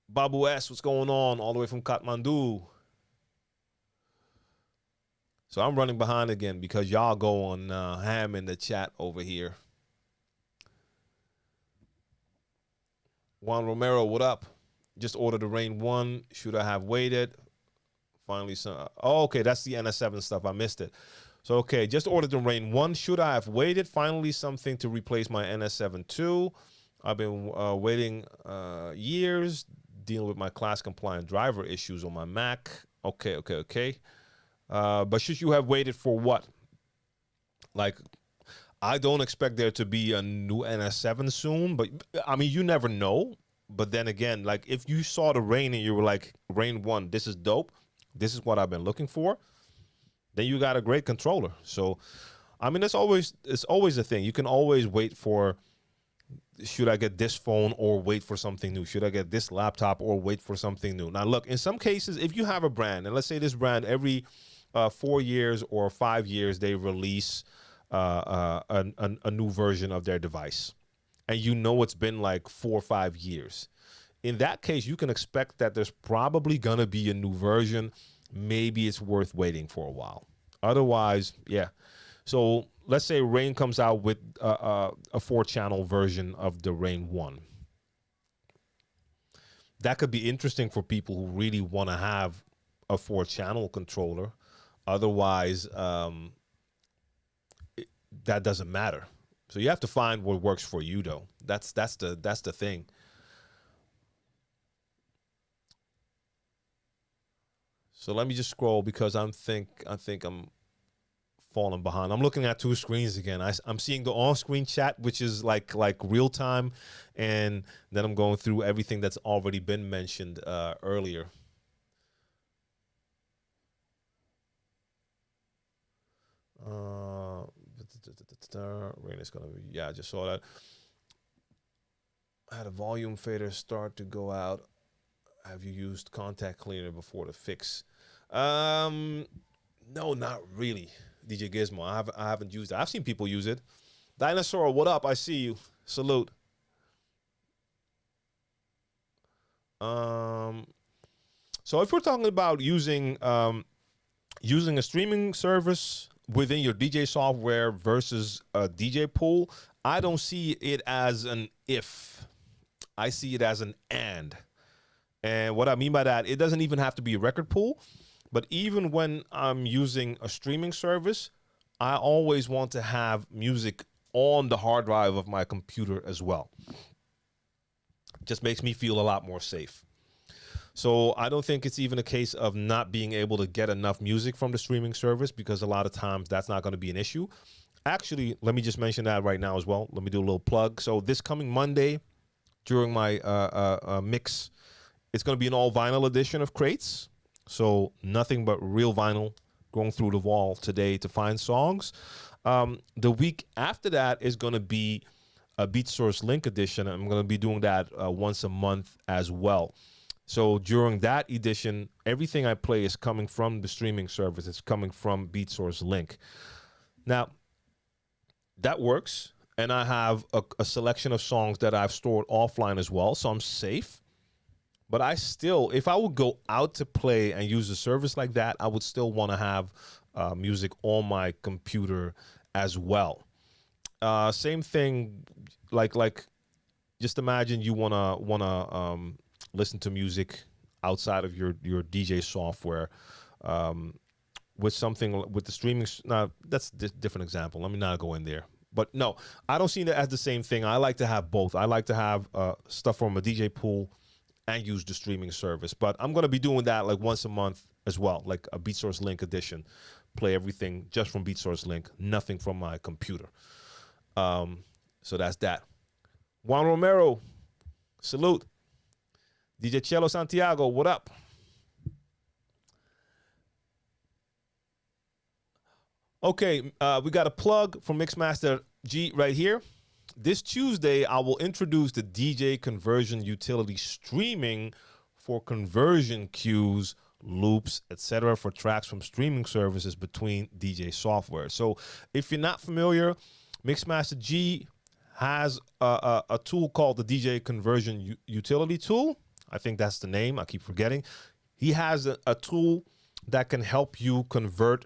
Babu S, what's going on? All the way from Kathmandu. So I'm running behind again because y'all go on ham in the chat over here. Juan Romero, what up? Just ordered the Rane One. Should I have waited? Finally, some. Oh, okay, that's the NS7 stuff. I missed it. So, okay, just ordered the Rane One. Should I have waited? Finally, something to replace my NS7 II. I've been waiting years, dealing with my class compliant driver issues on my Mac. Okay. But should you have waited for what? Like, I don't expect there to be a new NS7 soon, but I mean, you never know. But then again, like if you saw the Rane and you were like, Rane One, this is dope. This is what I've been looking for. Then you got a great controller. So, I mean, it's always a thing. You can always wait for, should I get this phone or wait for something new? Should I get this laptop or wait for something new? Now, look, in some cases, if you have a brand, and let's say this brand every 4 years or 5 years, they release a new version of their device, and you know it's been like 4 or 5 years. In that case, you can expect that there's probably gonna be a new version. Maybe it's worth waiting for a while. Otherwise, yeah. So let's say Rane comes out with a 4-channel version of the Rane One. That could be interesting for people who really want to have a 4-channel controller. Otherwise, that doesn't matter. So you have to find what works for you, though. That's the thing. So let me just scroll because I think I'm falling behind. I'm looking at 2 screens again. I'm seeing the on-screen chat, which is like real time, and then I'm going through everything that's already been mentioned earlier. Rain is gonna be, yeah, I just saw that. I had a volume fader start to go out. Have you used contact cleaner before the fix? No, not really. DJ Gizmo, I haven't used it. I've seen people use it. Dinosaur, what up? I see you. Salute. So if we're talking about using using a streaming service within your DJ software versus a DJ pool, I don't see it as an if. I see it as an and. And what I mean by that, it doesn't even have to be a record pool, but even when I'm using a streaming service, I always want to have music on the hard drive of my computer as well. Just makes me feel a lot more safe. So I don't think it's even a case of not being able to get enough music from the streaming service, because a lot of times that's not going to be an issue. Actually, let me just mention that right now as well. Let me do a little plug. So this coming Monday during my mix, it's going to be an all vinyl edition of Crates. So nothing but real vinyl, going through the wall today to find songs. The week after that is going to be a Beat Source Link edition. I'm going to be doing that once a month as well. So during that edition, everything I play is coming from the streaming service. It's coming from BeatSource Link. Now, that works. And I have a selection of songs that I've stored offline as well. So I'm safe. But I still, if I would go out to play and use a service like that, I would still want to have music on my computer as well. Same thing, like just imagine you wanna listen to music outside of your DJ software with something with the streaming. Now that's a different example. Let me not go in there. But no, I don't see that as the same thing. I like to have both. I like to have stuff from a DJ pool and use the streaming service. But I'm going to be doing that like once a month as well, like a BeatSource Link edition. Play everything just from BeatSource Link, nothing from my computer. So that's that. Juan Romero, salute. DJ Chelo Santiago, what up? Okay, we got a plug from Mixmaster G right here. This Tuesday, I will introduce the DJ conversion utility streaming for conversion queues, loops, etc. for tracks from streaming services between DJ software. So if you're not familiar, Mixmaster G has a tool called the DJ conversion utility tool. I think that's the name. I keep forgetting. He has a tool that can help you convert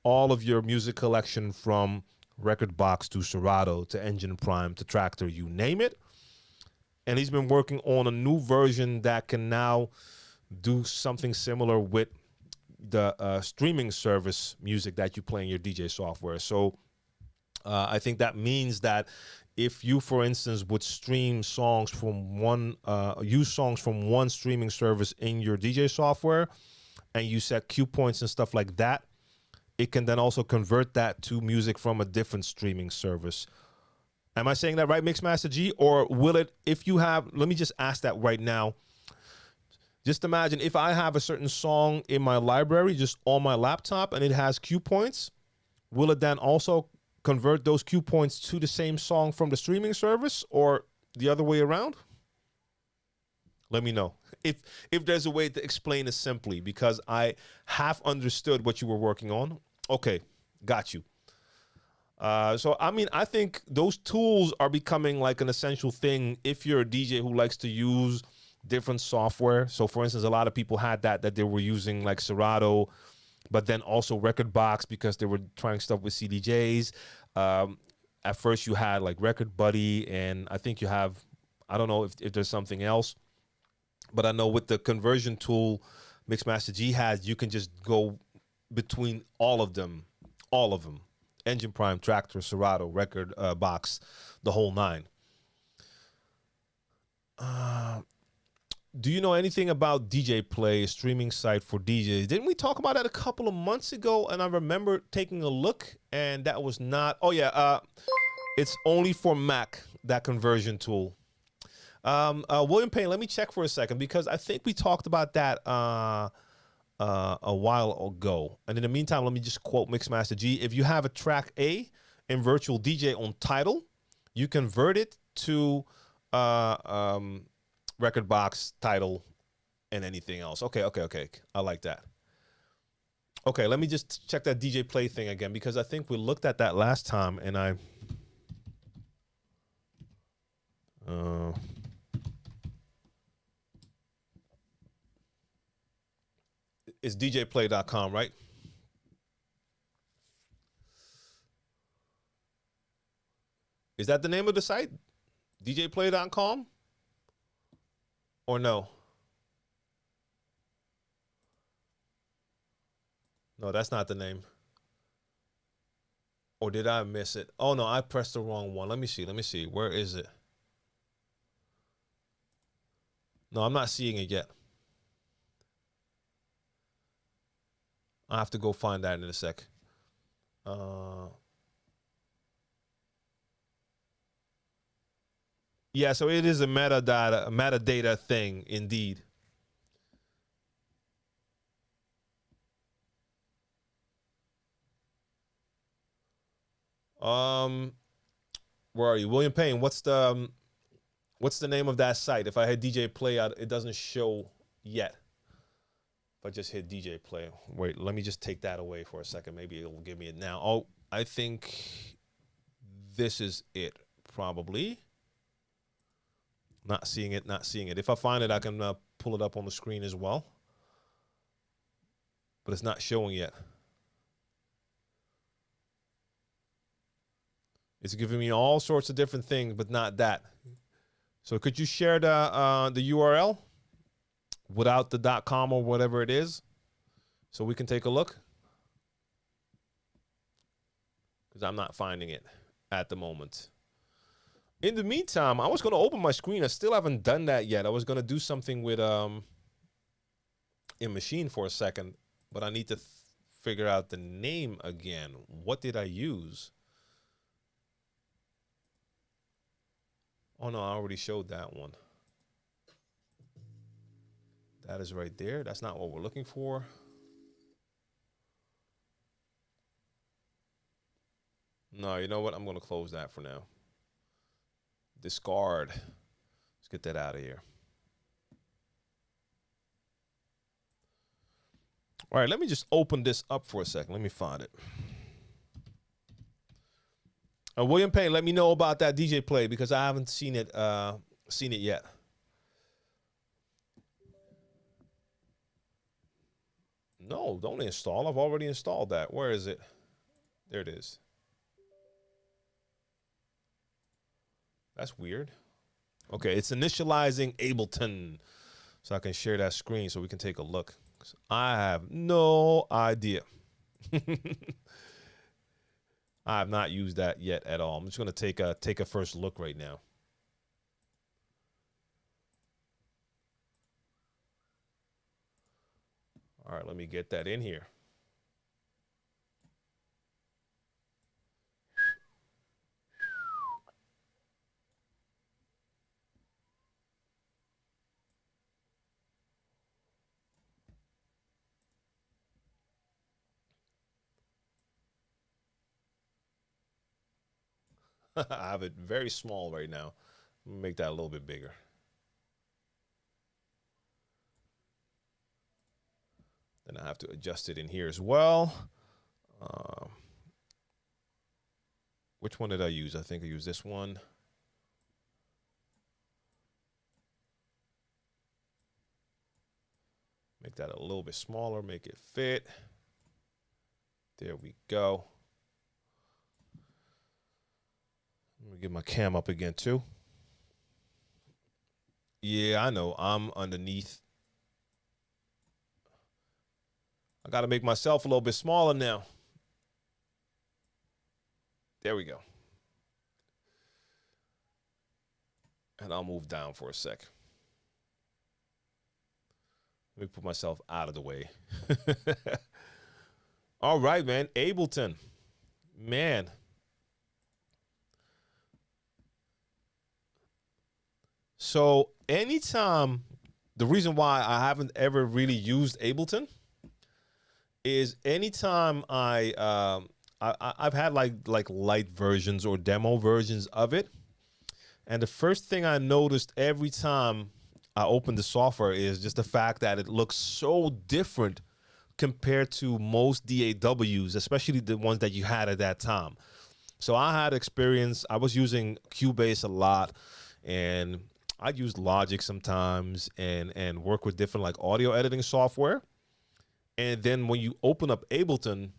all of your music collection from Record Box to Serato to Engine Prime to Tractor, you name it. And he's been working on a new version that can now do something similar with the streaming service music that you play in your DJ software. So I think that means that if you, for instance, would stream songs from use songs from one streaming service in your DJ software, and you set cue points and stuff like that, it can then also convert that to music from a different streaming service. Am I saying that right, Mixmaster G? Or will it, if you have, let me just ask that right now. Just imagine if I have a certain song in my library, just on my laptop, and it has cue points, will it then also convert those cue points to the same song from the streaming service, or the other way around? Let me know if there's a way to explain it simply, because I have understood what you were working on. Okay, got you. So, I mean, I think those tools are becoming like an essential thing if you're a DJ who likes to use different software. So, for instance, a lot of people had that they were using like Serato, but then also Record Box because they were trying stuff with CDJs. At first, you had like Record Buddy, and I think you have, I don't know if there's something else. But I know with the conversion tool Mixmaster G has, you can just go between all of them. Engine Prime, Tractor, Serato, Record Box, the whole nine. Do you know anything about DJ Play, a streaming site for DJs? Didn't we talk about that a couple of months ago? And I remember taking a look, and that was not... Oh, yeah. It's only for Mac, that conversion tool. William Payne, let me check for a second, because I think we talked about that a while ago. And in the meantime, let me just quote Mixmaster G. If you have a track A in Virtual DJ on Tidal, you convert it to Record Box, Tidal, and anything else. Okay. I like that. Okay, let me just check that DJ Play thing again, because I think we looked at that last time, and I... It's djplay.com, right? Is that the name of the site? djplay.com? Or no? No, that's not the name. Or did I miss it? Oh, no, I pressed the wrong one. Let me see. Where is it? No, I'm not seeing it yet. I have to go find that in a sec. Yeah, so it is a metadata thing, indeed. Where are you, William Payne? What's the name of that site? If I had DJ Play out, it doesn't show yet. If I just hit DJ play. Wait, let me just take that away for a second. Maybe it'll give me it now. Oh, I think this is it, probably. Not seeing it, not seeing it. If I find it, I can pull it up on the screen as well. But it's not showing yet. It's giving me all sorts of different things, but not that. So could you share the URL without the .com or whatever it is, so we can take a look? Because I'm not finding it at the moment. In the meantime, I was going to open my screen. I still haven't done that yet. I was going to do something with in Machine for a second, but I need to figure out the name again. What did I use? Oh, no, I already showed that one. That is right there. That's not what we're looking for. No, you know what? I'm going to close that for now. Discard. Let's get that out of here. All right, let me just open this up for a second. Let me find it. William Payne, let me know about that DJ play because I haven't seen it yet. No, don't install. I've already installed that. Where is it? There it is. That's weird. Okay, it's initializing Ableton. So I can share that screen so we can take a look. I have no idea. I have not used that yet at all. I'm just going to take a first look right now. All right, let me get that in here. I have it very small right now. Let me make that a little bit bigger. Then I have to adjust it in here as well. Which one did I use? I think I used this one. Make that a little bit smaller, make it fit. There we go. Let me get my cam up again too. Yeah, I know, I'm underneath. I got to make myself a little bit smaller now. There we go. And I'll move down for a sec. Let me put myself out of the way. All right, man. Ableton. Man. So anytime, the reason why I haven't ever really used Ableton is anytime I've had like light versions or demo versions of it. And the first thing I noticed every time I opened the software is just the fact that it looks so different compared to most DAWs, especially the ones that you had at that time. So I had experience, I was using Cubase a lot, and I used Logic sometimes and work with different like audio editing software. And then when you open up Ableton,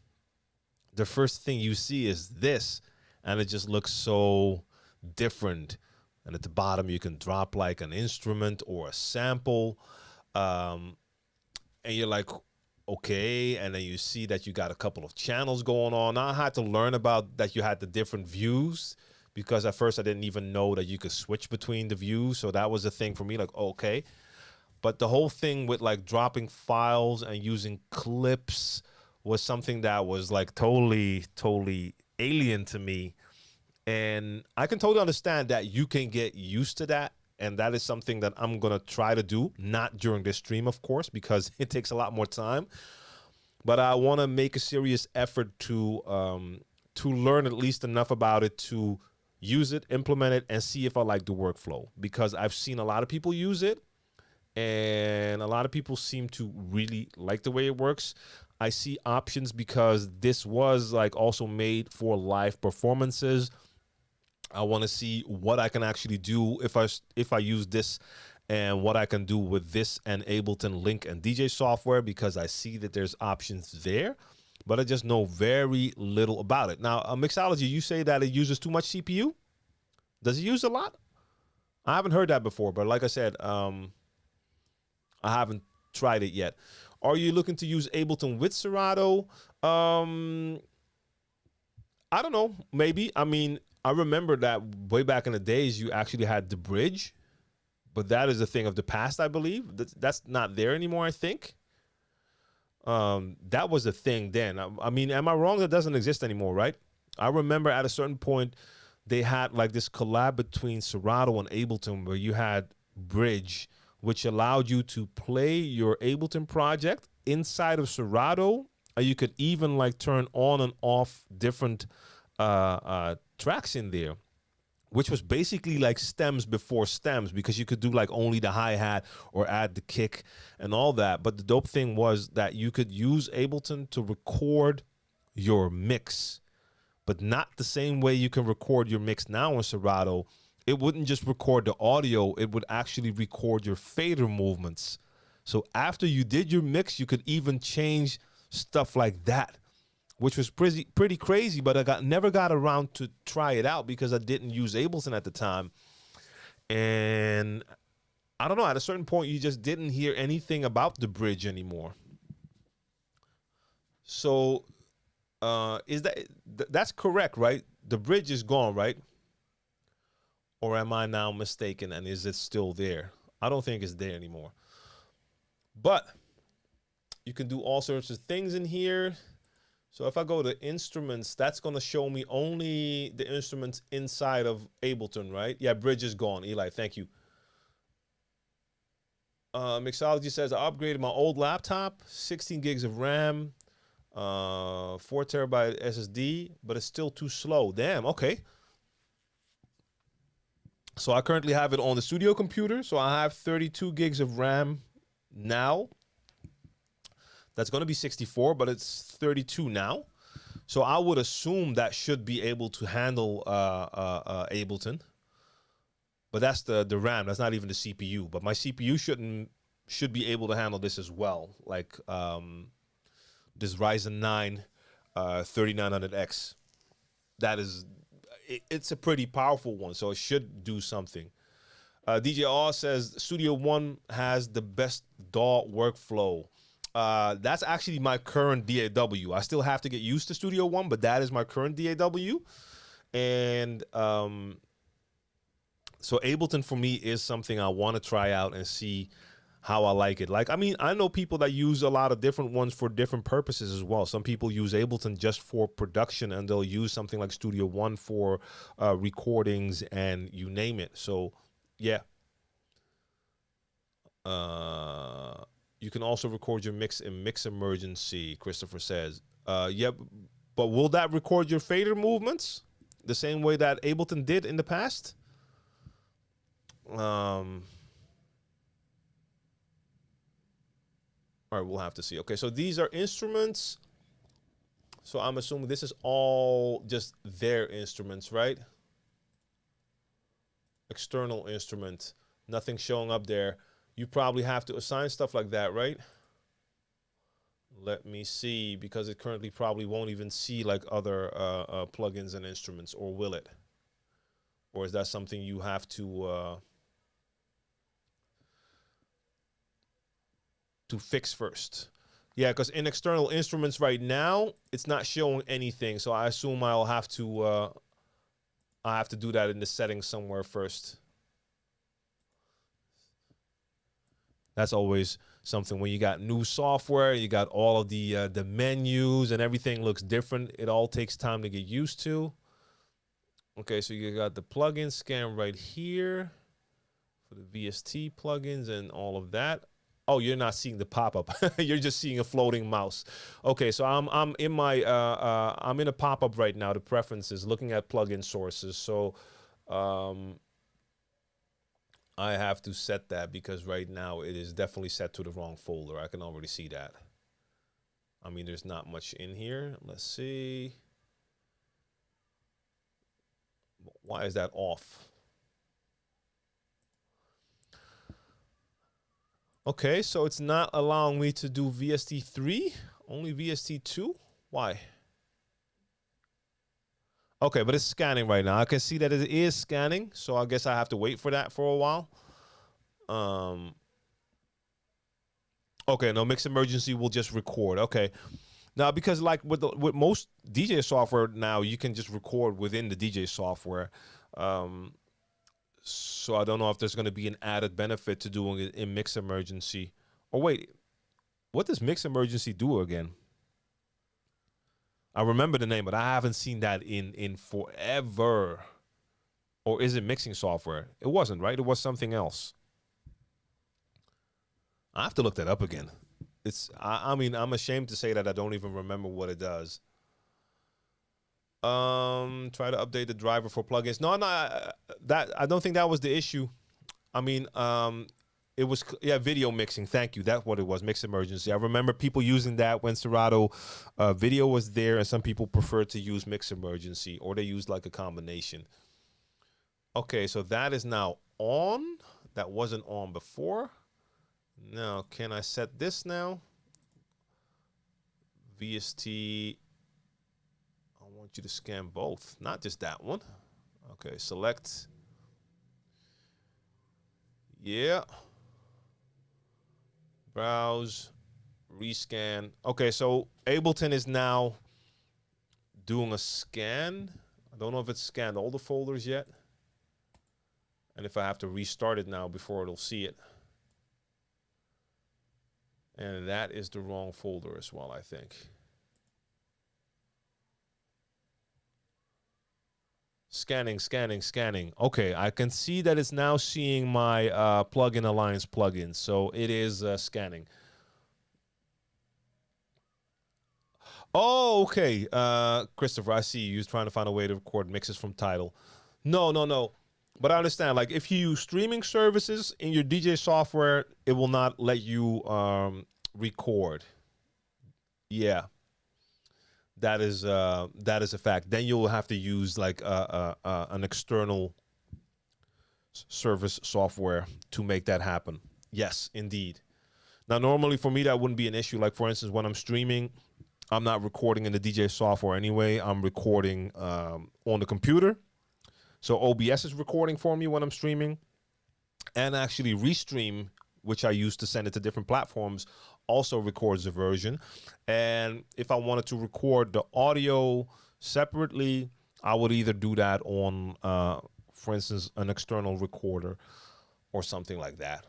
the first thing you see is this, and it just looks so different. And at the bottom, you can drop like an instrument or a sample. And you're like, okay. And then you see that you got a couple of channels going on. I had to learn about that you had the different views, because at first I didn't even know that you could switch between the views. So that was a thing for me, like, okay. But the whole thing with like dropping files and using clips was something that was like totally alien to me. And I can totally understand that you can get used to that. And that is something that I'm going to try to do, not during this stream, of course, because it takes a lot more time. But I want to make a serious effort to learn at least enough about it to use it, implement it, and see if I like the workflow. Because I've seen a lot of people use it, and and a lot of people seem to really like the way it works. I see options because this was like also made for live performances. I want to see what I can actually do if I use this, and what I can do with this and Ableton Link and DJ software, because I see that there's options there, but I just know very little about it. Now, Mixology, you say that it uses too much CPU? Does it use a lot? I haven't heard that before, but like I said, I haven't tried it yet. Are you looking to use Ableton with Serato? I don't know. Maybe. I mean, I remember that way back in the days, you actually had the bridge, but that is a thing of the past, I believe. That's not there anymore, I think. That was a thing then. I mean, am I wrong? That doesn't exist anymore, right? I remember at a certain point, they had like this collab between Serato and Ableton where you had bridge, which allowed you to play your Ableton project inside of Serato. You could even like turn on and off different tracks in there, which was basically like stems before stems, because you could do like only the hi-hat or add the kick and all that. But the dope thing was that you could use Ableton to record your mix, but not the same way you can record your mix now in Serato. It wouldn't just record the audio, it would actually record your fader movements. So after you did your mix, you could even change stuff like that, which was pretty crazy, but I never got around to try it out because I didn't use Ableton at the time. And I don't know, at a certain point, you just didn't hear anything about the bridge anymore. So is that's correct, right? The bridge is gone, right? Or am I now mistaken, and is it still there? I don't think it's there anymore. But you can do all sorts of things in here. So if I go to instruments, that's going to show me only the instruments inside of Ableton, right? Yeah, bridge is gone. Eli, thank you. Mixology says, I upgraded my old laptop, 16 gigs of RAM, 4 terabyte SSD, but it's still too slow. Damn, okay. So I currently have it on the studio computer. So I have 32 gigs of RAM now. That's going to be 64, but it's 32 now. So I would assume that should be able to handle Ableton. But that's the RAM. That's not even the CPU. But my CPU should be able to handle this as well. Like this Ryzen 9 3900X. That is, it's a pretty powerful one. So it should do something. DJ R says Studio One has the best DAW workflow. That's actually my current DAW. I still have to get used to Studio One, but that is my current DAW. And so Ableton for me is something I want to try out and see how I like it. Like, I mean, I know people that use a lot of different ones for different purposes as well. Some people use Ableton just for production, and they'll use something like Studio One for recordings and you name it. So, yeah. You can also record your mix in Mix Emergency, Christopher says. Yeah, but will that record your fader movements the same way that Ableton did in the past? All right, we'll have to see. Okay, so these are instruments. So I'm assuming this is all just their instruments, right? External instrument. Nothing showing up there. You probably have to assign stuff like that, right? Let me see, because it currently probably won't even see like other plugins and instruments, or will it? Or is that something you have to fix first? Yeah, because in external instruments right now, it's not showing anything. So I assume I'll have to do that in the settings somewhere first. That's always something when you got new software, you got all of the menus and everything looks different. It all takes time to get used to. Okay, so you got the plugin scan right here for the VST plugins and all of that. Oh, you're not seeing the pop-up. You're just seeing a floating mouse. Okay, so I'm in my I'm in a pop-up right now, the preferences, looking at plugin sources. So I have to set that because right now it is definitely set to the wrong folder. I can already see that. I mean, there's not much in here. Let's see. Why is that off? Okay, so it's not allowing me to do VST3, only VST2. Why? Okay, but it's scanning right now. I can see that it is scanning, so I guess I have to wait for that for a while. Okay, no, Mix Emergency will just record. Okay. Now, because like with most DJ software now, you can just record within the DJ software. So I don't know if there's going to be an added benefit to doing it in Mix Emergency. Or wait, what does Mix Emergency do again? I remember the name, but I haven't seen that in forever. Or is it mixing software? It wasn't, right? It was something else. I have to look that up again. I mean, I'm ashamed to say that I don't even remember what it does. Try to update the driver for plugins. No, I don't think that was the issue. I mean, it was, yeah, video mixing. Thank you. That's what it was, Mix Emergency. I remember people using that when Serato video was there, and some people preferred to use Mix Emergency, or they used like a combination. Okay, so that is now on. That wasn't on before. Now, can I set this now? VST. I want you to scan both, not just that one. Okay, select. Yeah. Browse, rescan. Okay, so Ableton is now doing a scan. I don't know if it's scanned all the folders yet. And if I have to restart it now before it'll see it. And that is the wrong folder as well, I think. Scanning, scanning, scanning. Okay, I can see that it's now seeing my Plugin Alliance plugin. So it is scanning. Oh, okay. Christopher, I see you. You're trying to find a way to record mixes from Tidal. No. But I understand, like, if you use streaming services in your DJ software, it will not let you record. Yeah, that is a fact. Then you'll have to use like an external service software to make that happen. Yes, indeed. Now, normally for me, that wouldn't be an issue. Like, for instance, when I'm streaming, I'm not recording in the DJ software anyway. I'm recording on the computer. So OBS is recording for me when I'm streaming, and actually Restream, which I use to send it to different platforms, also records the version. And if I wanted to record the audio separately, I would either do that on, for instance, an external recorder or something like that.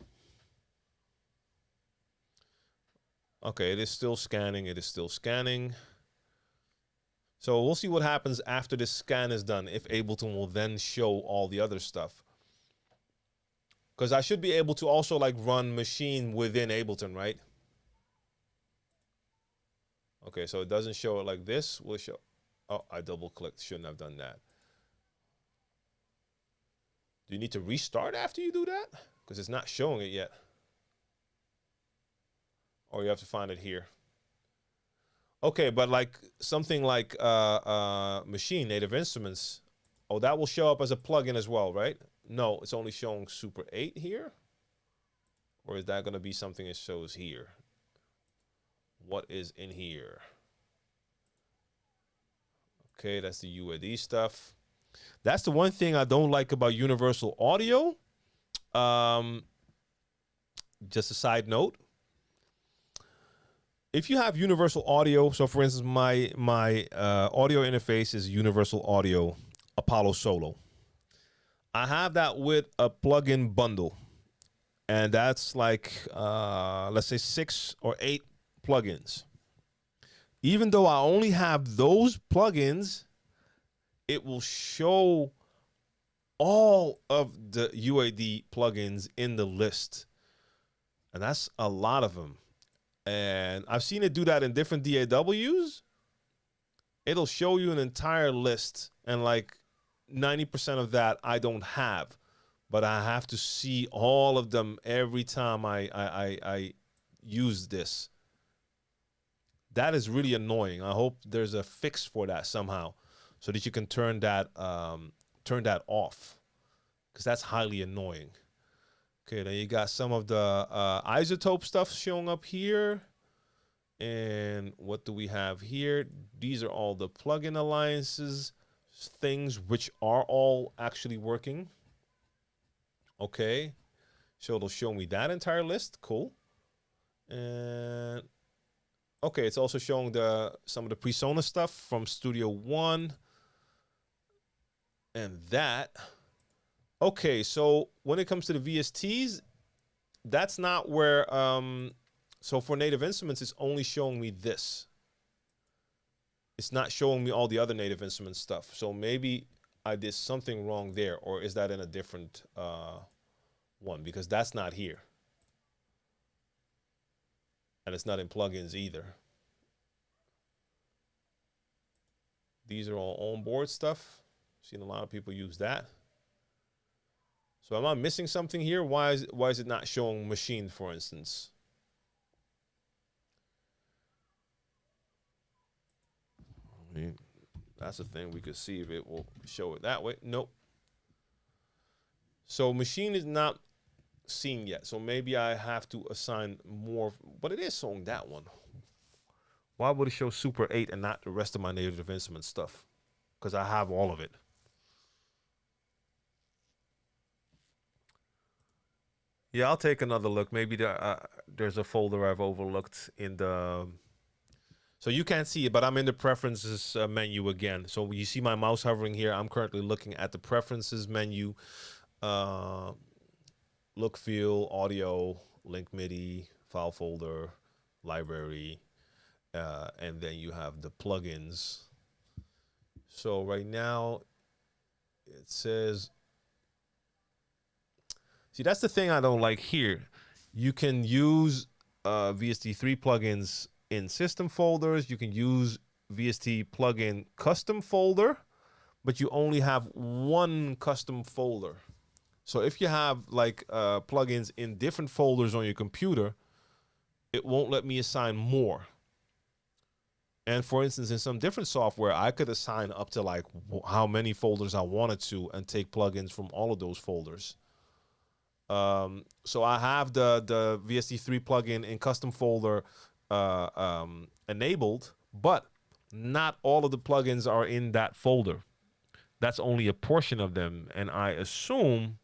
Okay, it is still scanning. It is still scanning. So we'll see what happens after this scan is done, if Ableton will then show all the other stuff. Because I should be able to also like run machine within Ableton, right? Okay, so it doesn't show it like this. We'll show. Oh, I double clicked. Shouldn't have done that. Do you need to restart after you do that? Because it's not showing it yet. Or you have to find it here. Okay, but like something like Machine, Native Instruments. Oh, that will show up as a plugin as well, right? No, it's only showing Super 8 here. Or is that going to be something it shows here? What is in here? Okay, that's the UAD stuff. That's the one thing I don't like about Universal Audio. Just a side note. If you have Universal Audio, so for instance, my audio interface is Universal Audio Apollo Solo. I have that with a plugin bundle, and that's like, let's say 6 or 8 plugins. Even though I only have those plugins, it will show all of the UAD plugins in the list. And that's a lot of them. And I've seen it do that in different DAWs. It'll show you an entire list, and like 90% of that I don't have. but I have to see all of them every time I use this. That is really annoying. I hope there's a fix for that somehow, so that you can turn that off, because that's highly annoying. Okay, then you got some of the isotope stuff showing up here. And what do we have here? These are all the plugin alliances things, which are all actually working. Okay, so it'll show me that entire list. Cool. And okay, it's also showing some of the PreSonus stuff from Studio One. And that. Okay, so when it comes to the VSTs, that's not where so for Native Instruments, it's only showing me this. It's not showing me all the other Native Instruments stuff. So maybe I did something wrong there, or is that in a different one? Because that's not here. And it's not in plugins either. These are all onboard stuff. Seen a lot of people use that. So am I missing something here? Why is it not showing machine, for instance? I mean, that's the thing. We could see if it will show it that way. Nope. So machine is not seen yet. So maybe I have to assign more, but it is showing that one. Why would it show Super 8 and not the rest of my Native Instruments stuff? Because I have all of it. Yeah, I'll take another look. Maybe there's a folder I've overlooked in the... So you can't see it, but I'm in the preferences menu again. So you see my mouse hovering here. I'm currently looking at the preferences menu. Look, feel, audio, link MIDI, file folder, library, and then you have the plugins. So right now it says... See, that's the thing I don't like here. You can use VST3 plugins in system folders. You can use VST plugin custom folder, but you only have one custom folder. So if you have like plugins in different folders on your computer, it won't let me assign more. And for instance, in some different software, I could assign up to like how many folders I wanted to and take plugins from all of those folders. So I have the VST3 plugin in custom folder enabled, but not all of the plugins are in that folder. That's only a portion of them. And I assume,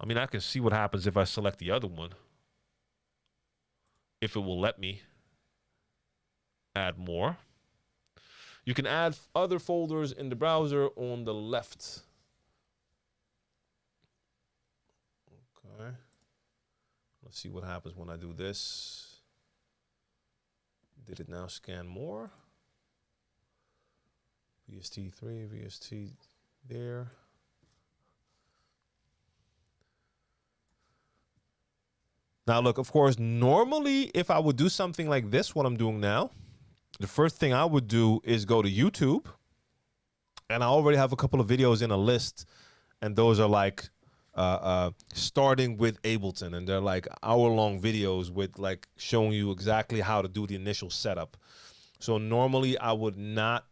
I mean, I can see what happens if I select the other one, if it will let me add more. You can add other folders in the browser on the left. Okay. Let's see what happens when I do this. Did it now scan more? VST3, VST there. Now look, of course, normally if I would do something like this, what I'm doing now, the first thing I would do is go to YouTube. And I already have a couple of videos in a list. And those are like starting with Ableton. And they're like hour-long videos with like showing you exactly how to do the initial setup. So normally I would not,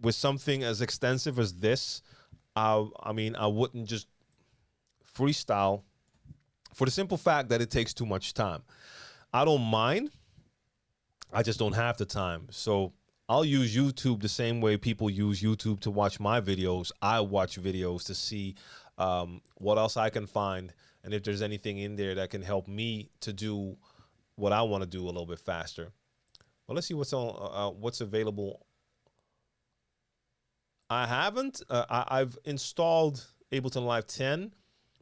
with something as extensive as this, I mean, I wouldn't just freestyle for the simple fact that it takes too much time. I don't mind. I just don't have the time. So I'll use YouTube the same way people use YouTube to watch my videos. I watch videos to see what else I can find, and if there's anything in there that can help me to do what I want to do a little bit faster. Well, let's see what's on what's available. I haven't. I've installed Ableton Live 10,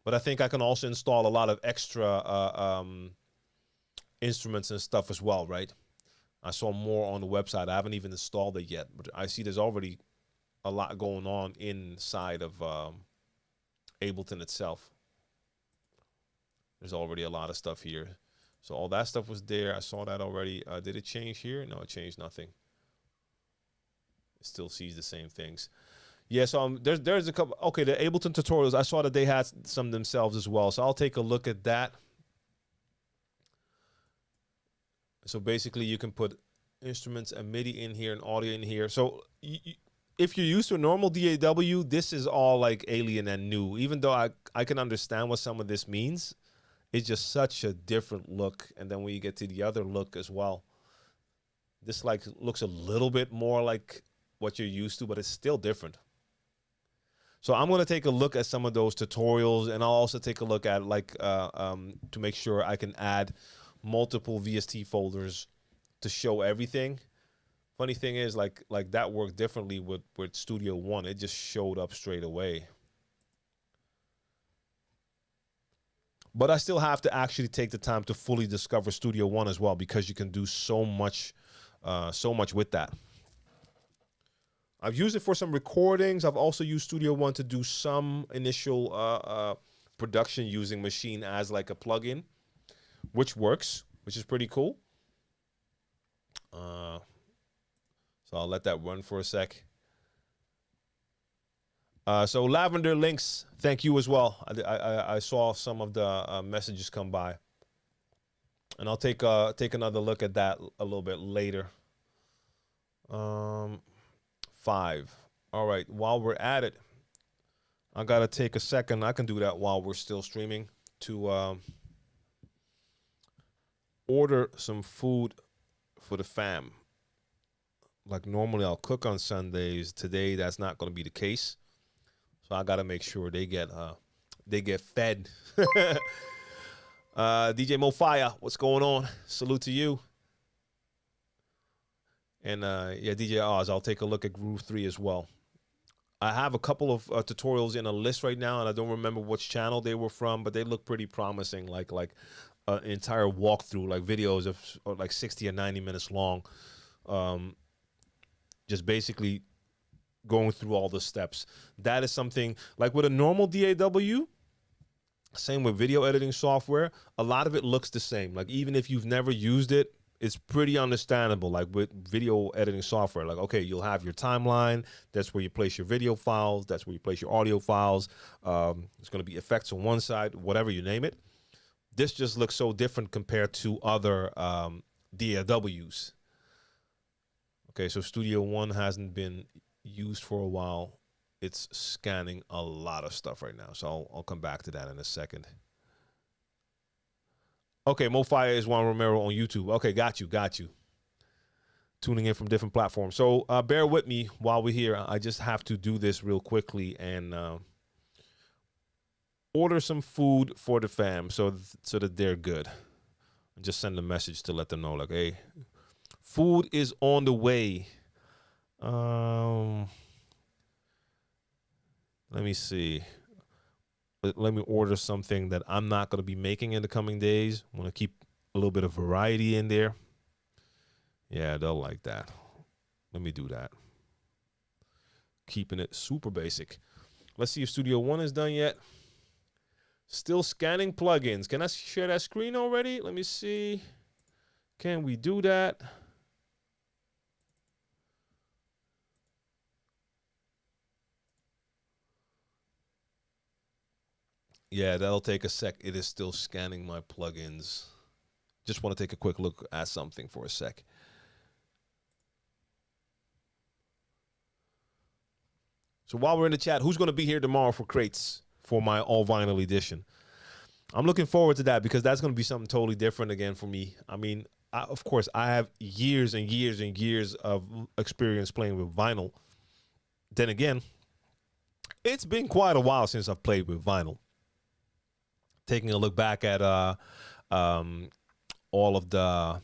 but I think I can also install a lot of extra instruments and stuff as well, right? I saw more on the website. I haven't even installed it yet, but I see there's already a lot going on inside of Ableton itself. There's already a lot of stuff here. So all that stuff was there. I saw that already. Did it change here? No, it changed nothing. It still sees the same things. Yeah, so there's a couple. Okay, the Ableton tutorials. I saw that they had some themselves as well. So I'll take a look at that. So basically, you can put instruments and MIDI in here and audio in here. So if you're used to a normal DAW, this is all like alien and new. Even though I can understand what some of this means, it's just such a different look. And then when you get to the other look as well, this like looks a little bit more like what you're used to, but it's still different. So I'm going to take a look at some of those tutorials, and I'll also take a look at like to make sure I can add multiple VST folders to show everything. Funny thing is, like that worked differently with Studio One. It just showed up straight away. But I still have to actually take the time to fully discover Studio One as well, because you can do so much with that. I've used it for some recordings. I've also used Studio One to do some initial production using Machine as like a plugin, which works, which is pretty cool. So I'll let that run for a sec. So Lavender Links, thank you as well. I saw some of the messages come by, and I'll take another look at that a little bit later. 5. All right, while we're at it, I gotta take a second. I can do that while we're still streaming to order some food for the fam. Like normally I'll cook on Sundays. Today that's not gonna be the case. So I gotta make sure they get fed. DJ Mofire, what's going on? Salute to you. And yeah, DJ Oz, I'll take a look at Groove 3 as well. I have a couple of tutorials in a list right now, and I don't remember which channel they were from, but they look pretty promising. Like an entire walkthrough, like videos of like 60 or 90 minutes long. Just basically going through all the steps. That is something like with a normal DAW, same with video editing software, a lot of it looks the same. Like even if you've never used it, it's pretty understandable. Like with video editing software, like, okay, you'll have your timeline. That's where you place your video files. That's where you place your audio files. It's going to be effects on one side, whatever you name it. This just looks so different compared to other DAWs. Okay, so Studio One hasn't been used for a while. It's scanning a lot of stuff right now, so I'll come back to that in a second. Okay, Mofire is Juan Romero on YouTube. Okay, got you. Tuning in from different platforms. So bear with me while we're here. I just have to do this real quickly and order some food for the fam so that they're good. Just send a message to let them know, like, hey, food is on the way. Let me see. Let me order something that I'm not going to be making in the coming days. I want to keep a little bit of variety in there. Yeah, they'll like that. Let me do that. Keeping it super basic. Let's see if Studio One is done yet. Still scanning plugins. Can I share that screen already? Let me see. Can we do that? Yeah, that'll take a sec. It is still scanning my plugins. Just want to take a quick look at something for a sec. So while we're in the chat, who's going to be here tomorrow for crates for my all vinyl edition? I'm looking forward to that because that's going to be something totally different again for me. I mean, of course, I have years and years and years of experience playing with vinyl. Then again, it's been quite a while since I've played with vinyl. Taking a look back at all of the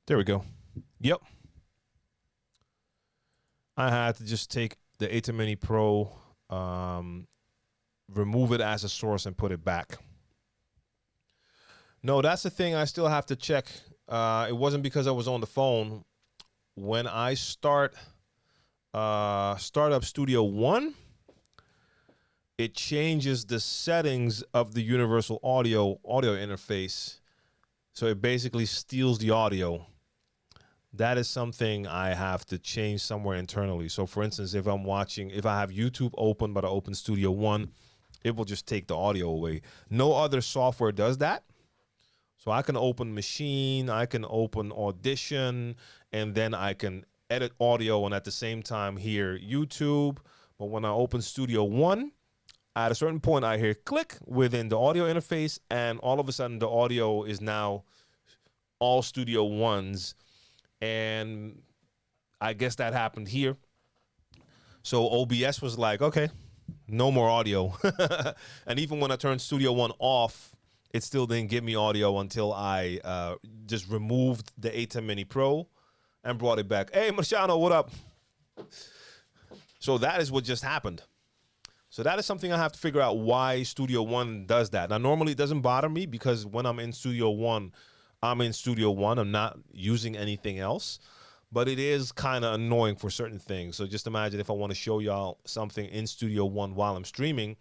There we go. Yep. I had to just take the Ableton Mini Pro, remove it as a source and put it back. No, that's the thing I still have to check. It wasn't because I was on the phone. When I start up Studio One, it changes the settings of the universal audio interface. So it basically steals the audio. That is something I have to change somewhere internally. So for instance, if I have YouTube open, but I open Studio One, it will just take the audio away. No other software does that. So I can open Machine, I can open Audition, and then I can edit audio and at the same time hear YouTube. But when I open Studio One, at a certain point I hear click within the audio interface, and all of a sudden the audio is now all Studio Ones. And I guess that happened here. So OBS was like, okay, no more audio. And even when I turned Studio One off, it still didn't give me audio until I just removed the Ableton Mini Pro and brought it back. Hey, Marciano, what up? So that is what just happened. So that is something I have to figure out why Studio One does that. Now, normally it doesn't bother me because when I'm in Studio One, I'm in Studio One. I'm not using anything else. But it is kind of annoying for certain things. So just imagine if I want to show y'all something in Studio One while I'm streaming.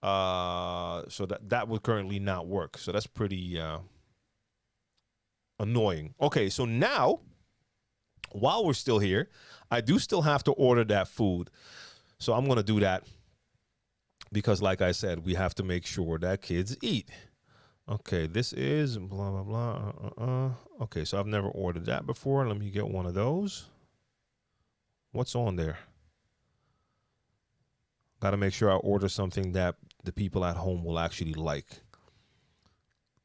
So that would currently not work. So that's pretty annoying. Okay, so now, while we're still here, I do still have to order that food. So I'm going to do that because, like I said, we have to make sure that kids eat. Okay, this is blah, blah, blah. Okay, so I've never ordered that before. Let me get one of those. What's on there? Got to make sure I order something that the people at home will actually like.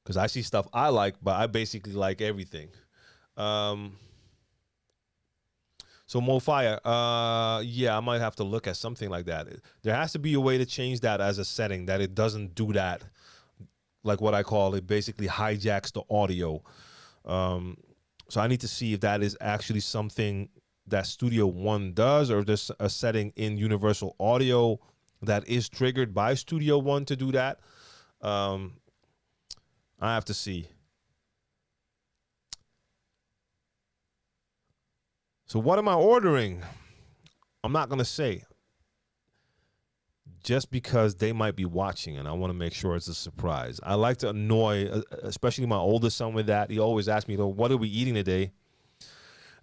Because I see stuff I like, but I basically like everything. So Mofire, yeah, I might have to look at something like that. There has to be a way to change that as a setting, that it doesn't do that. Like what I call it, basically hijacks the audio. So I need to see if that is actually something that Studio One does, or if there's a setting in Universal Audio that is triggered by Studio One to do that. I have to see. So what am I ordering? I'm not going to say. Just because they might be watching and I want to make sure it's a surprise. I like to annoy, especially my oldest son with that. He always asks me, what are we eating today?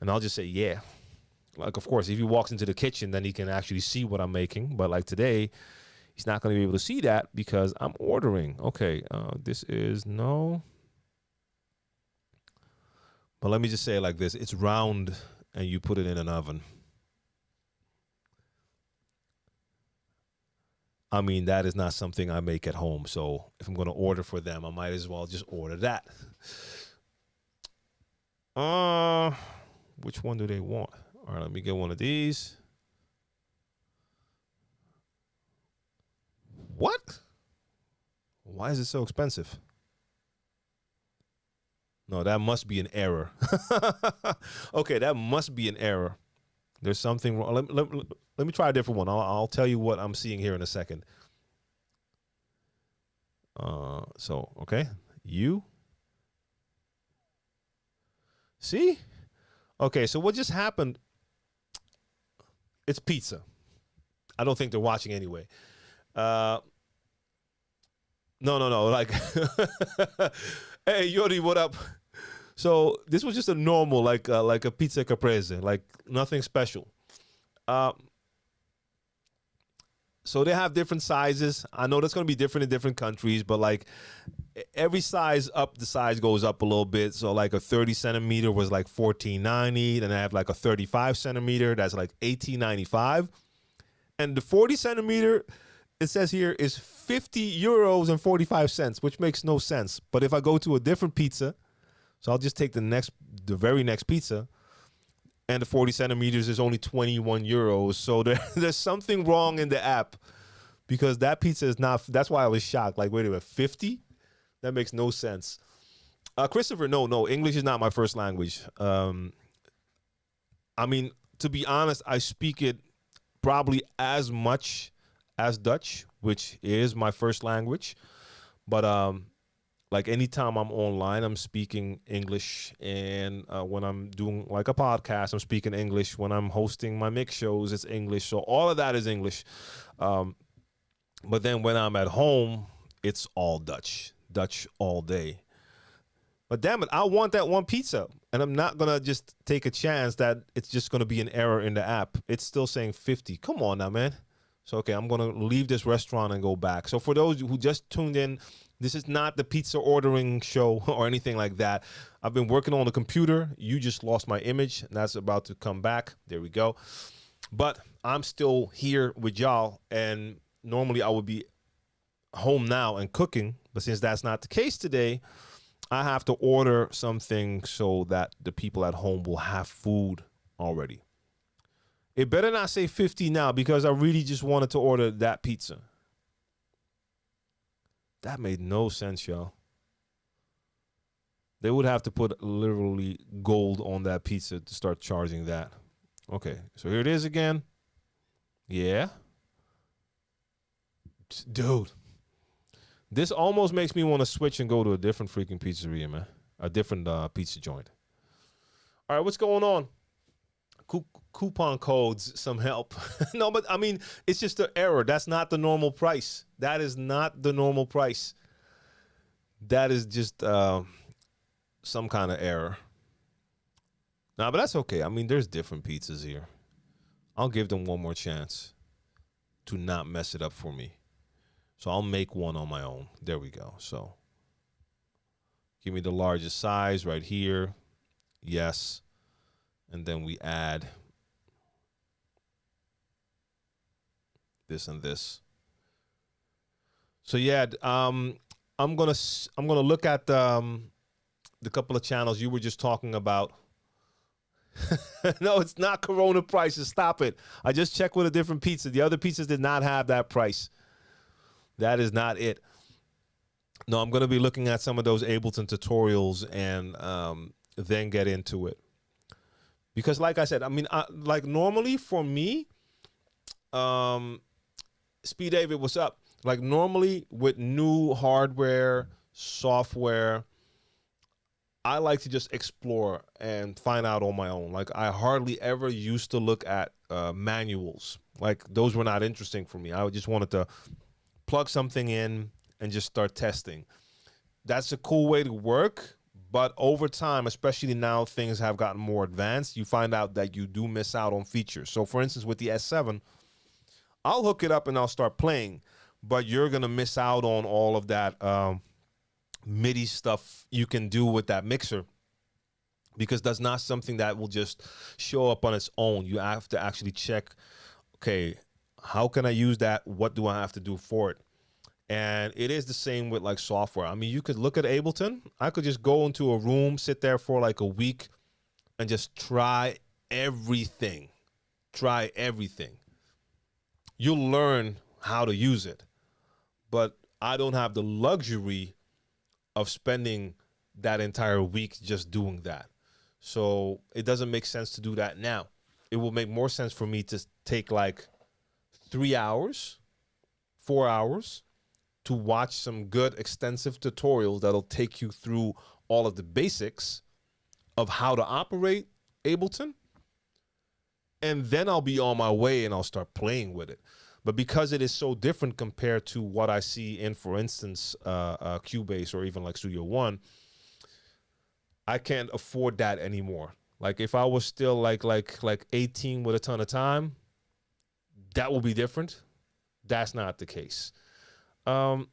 And I'll just say, yeah. Like, of course, if he walks into the kitchen, then he can actually see what I'm making. But like today, he's not going to be able to see that because I'm ordering. Okay, this is no. But let me just say it like this. It's round and you put it in an oven. I mean, that is not something I make at home. So if I'm going to order for them, I might as well just order that. Which one do they want? All right, let me get one of these. What? Why is it so expensive? No, that must be an error. Okay, that must be an error. There's something wrong. Let me try a different one. I'll tell you what I'm seeing here in a second. So, okay. You. See? Okay, so what just happened? It's pizza. I don't think they're watching anyway. No. Like, hey, Yodi, what up? So this was just a normal, like a pizza caprese, like nothing special. So they have different sizes. I know that's going to be different in different countries, but like every size up, the size goes up a little bit. So like a 30 centimeter was like $14.90. Then I have like a 35 centimeter. That's like $18.95. And the 40 centimeter, it says here, is 50 euros and 45 cents, which makes no sense. But if I go to a different pizza, so I'll just take the very next pizza, and the 40 centimeters is only 21 euros. So there's something wrong in the app because that pizza is not, that's why I was shocked. Like, wait a minute, 50? That makes no sense. Christopher, no, English is not my first language. I mean, to be honest, I speak it probably as much as Dutch, which is my first language. But like anytime I'm online, I'm speaking English, and when I'm doing like a podcast, I'm speaking English. When I'm hosting my mix shows, it's English. So all of that is English. But then when I'm at home, it's all Dutch, Dutch all day. But damn it, I want that one pizza. And I'm not going to just take a chance that it's just going to be an error in the app. It's still saying 50. Come on now, man. So, okay, I'm going to leave this restaurant and go back. So for those who just tuned in, this is not the pizza ordering show or anything like that. I've been working on the computer. You just lost my image, and that's about to come back. There we go. But I'm still here with y'all, and normally I would be home now and cooking. But since that's not the case today, I have to order something so that the people at home will have food already. It better not say 50 now, because I really just wanted to order that pizza. That made no sense, y'all. They would have to put literally gold on that pizza to start charging that. Okay, so here it is again. Yeah. Dude. This almost makes me want to switch and go to a different freaking pizzeria, man. A different pizza joint. All right, what's going on? Coupon codes, some help. No, but I mean, it's just an error. That's not the normal price. That is not the normal price. That is just some kind of error. Nah, but that's okay. I mean, there's different pizzas here. I'll give them one more chance to not mess it up for me. So I'll make one on my own. There we go. So give me the largest size right here. Yes. And then we add this and this. So yeah, I'm gonna look at the couple of channels you were just talking about. No, it's not Corona prices. Stop it. I just checked with a different pizza. The other pizzas did not have that price. That is not it. No, I'm going to be looking at some of those Ableton tutorials and then get into it. Because like I said, I mean, like normally for me, Speed David, what's up? Like normally with new hardware, software, I like to just explore and find out on my own. Like I hardly ever used to look at manuals. Like those were not interesting for me. I just wanted to plug something in and just start testing. That's a cool way to work, but over time, especially now things have gotten more advanced, you find out that you do miss out on features. So for instance, with the S7, I'll hook it up and I'll start playing, but you're going to miss out on all of that MIDI stuff you can do with that mixer, because that's not something that will just show up on its own. You have to actually check, okay, how can I use that? What do I have to do for it? And it is the same with like software. I mean, you could look at Ableton. I could just go into a room, sit there for like a week and just try everything. Try everything. You'll learn how to use it. But I don't have the luxury of spending that entire week just doing that. So it doesn't make sense to do that now. It will make more sense for me to take like 3 hours, 4 hours to watch some good extensive tutorials that'll take you through all of the basics of how to operate Ableton. And then I'll be on my way and I'll start playing with it. But because it is so different compared to what I see in, for instance, Cubase or even like Studio One, I can't afford that anymore. Like if I was still like 18 with a ton of time, that will be different. That's not the case. But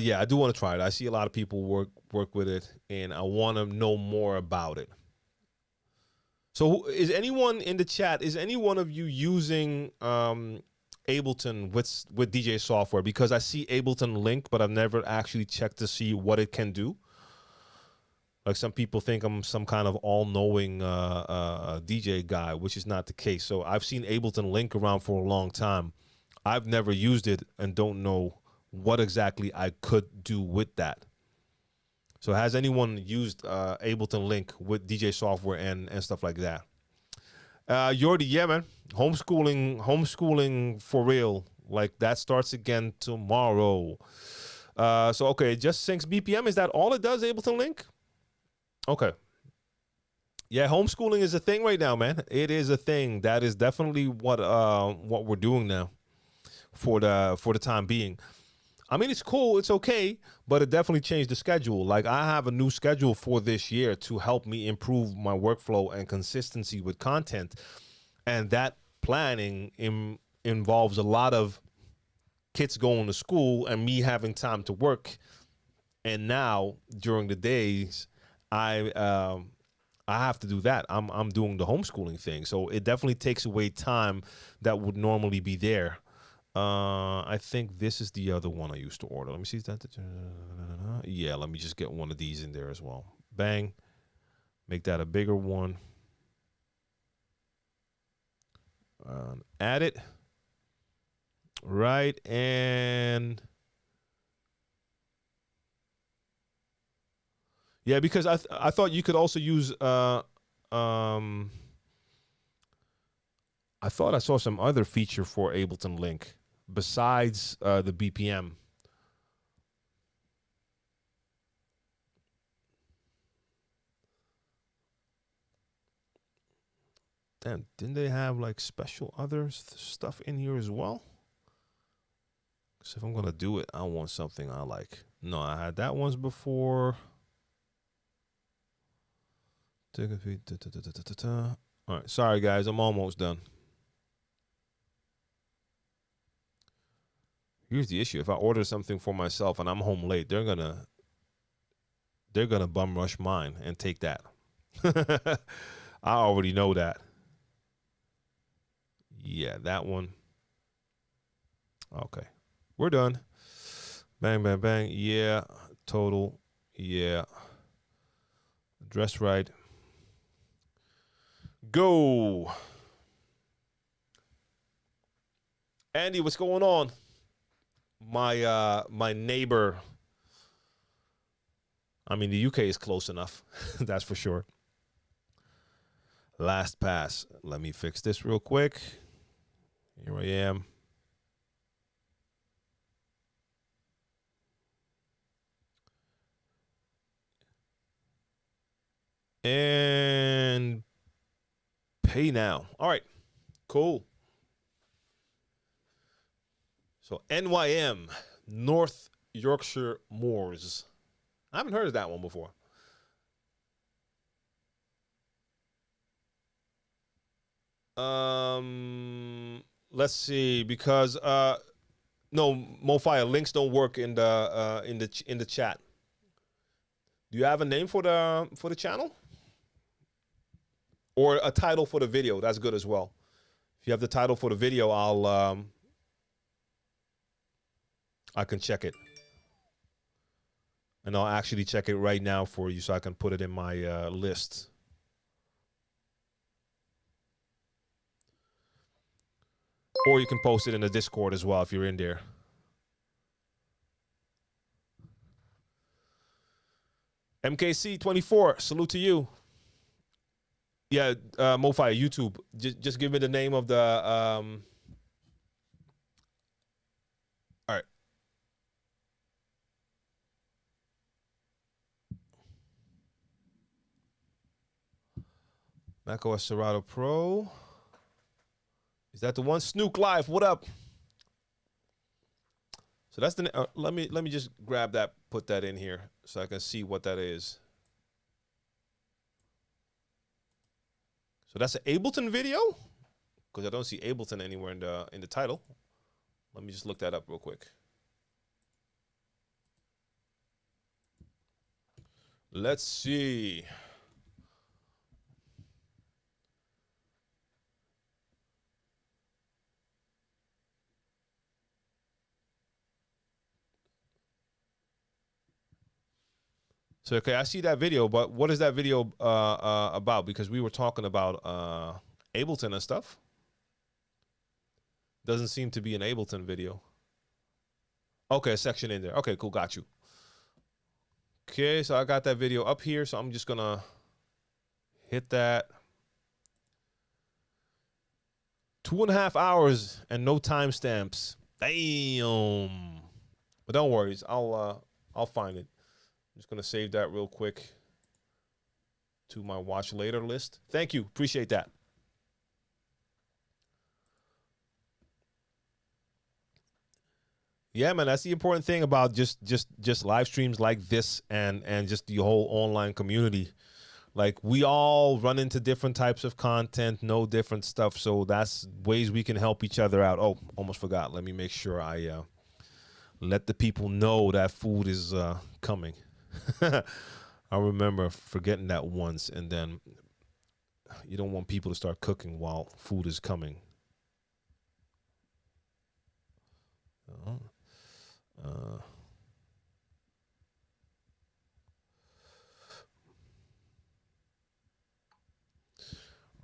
yeah, I do want to try it. I see a lot of people work with it, and I want to know more about it. So is anyone in the chat, is any one of you using Ableton with DJ software? Because I see Ableton link, but I've never actually checked to see what it can do. Like some people think I'm some kind of all-knowing DJ guy, which is not the case. So I've seen Ableton link around for a long time. I've never used it and don't know what exactly I could do with that. So has anyone used Ableton Link with DJ software and stuff like that? Yordi, yeah, man. Homeschooling for real. Like that starts again tomorrow. So okay, it just syncs BPM. Is that all it does, Ableton Link? Okay. Yeah, homeschooling is a thing right now, man. It is a thing. That is definitely what we're doing now for the time being. I mean, it's cool, it's okay, but it definitely changed the schedule. Like I have a new schedule for this year to help me improve my workflow and consistency with content. And that planning involves a lot of kids going to school and me having time to work. And now during the days, I have to do that. I'm doing the homeschooling thing, so it definitely takes away time that would normally be there. I think this is the other one I used to order. Let me see that. Yeah, let me just get one of these in there as well. Bang, make that a bigger one. Add it. Right, and yeah, because I thought you could also use I thought I saw some other feature for Ableton Link besides the BPM. Damn, didn't they have like special other stuff in here as well? Because if I'm gonna do it, I want something I like. No, I had that once before. All right, sorry guys, I'm almost done. Here's the issue: if I order something for myself and I'm home late, they're gonna bum rush mine and take that. I already know that. Yeah, that one. Okay, we're done. Bang, bang, bang. Yeah, total. Yeah. Dress right. Go. Andy, what's going on? My neighbor. I mean, the UK is close enough. That's for sure. Last pass. Let me fix this real quick. Here I am. And pay now. All right. Cool. So NYM, North Yorkshire Moors. I haven't heard of that one before. Let's see, because no, Mofire, links don't work in the chat. Do you have a name for the channel? Or a title for the video? That's good as well. If you have the title for the video, I can check it. And I'll actually check it right now for you so I can put it in my list. Or you can post it in the Discord as well if you're in there. MKC24, salute to you. Yeah, Mofi, YouTube. Just give me the name of the... All right. macOS Serato Pro. Is that the one? Snook Live, what up? So that's the... let me just grab that, put that in here so I can see what that is. So that's an Ableton video? Because I don't see Ableton anywhere in the title. Let me just look that up real quick. Let's see. So, okay, I see that video, but what is that video about? Because we were talking about Ableton and stuff. Doesn't seem to be an Ableton video. Okay, a section in there. Okay, cool, got you. Okay, so I got that video up here, so I'm just gonna hit that. 2.5 hours and no timestamps. Damn. But don't worry, I'll find it. I'm just gonna save that real quick to my watch later list. Thank you, appreciate that. Yeah, man, that's the important thing about just live streams like this and just the whole online community. Like, we all run into different types of content, know different stuff, so that's ways we can help each other out. Oh, almost forgot. Let me make sure I let the people know that food is coming. I remember forgetting that once, and then you don't want people to start cooking while food is coming.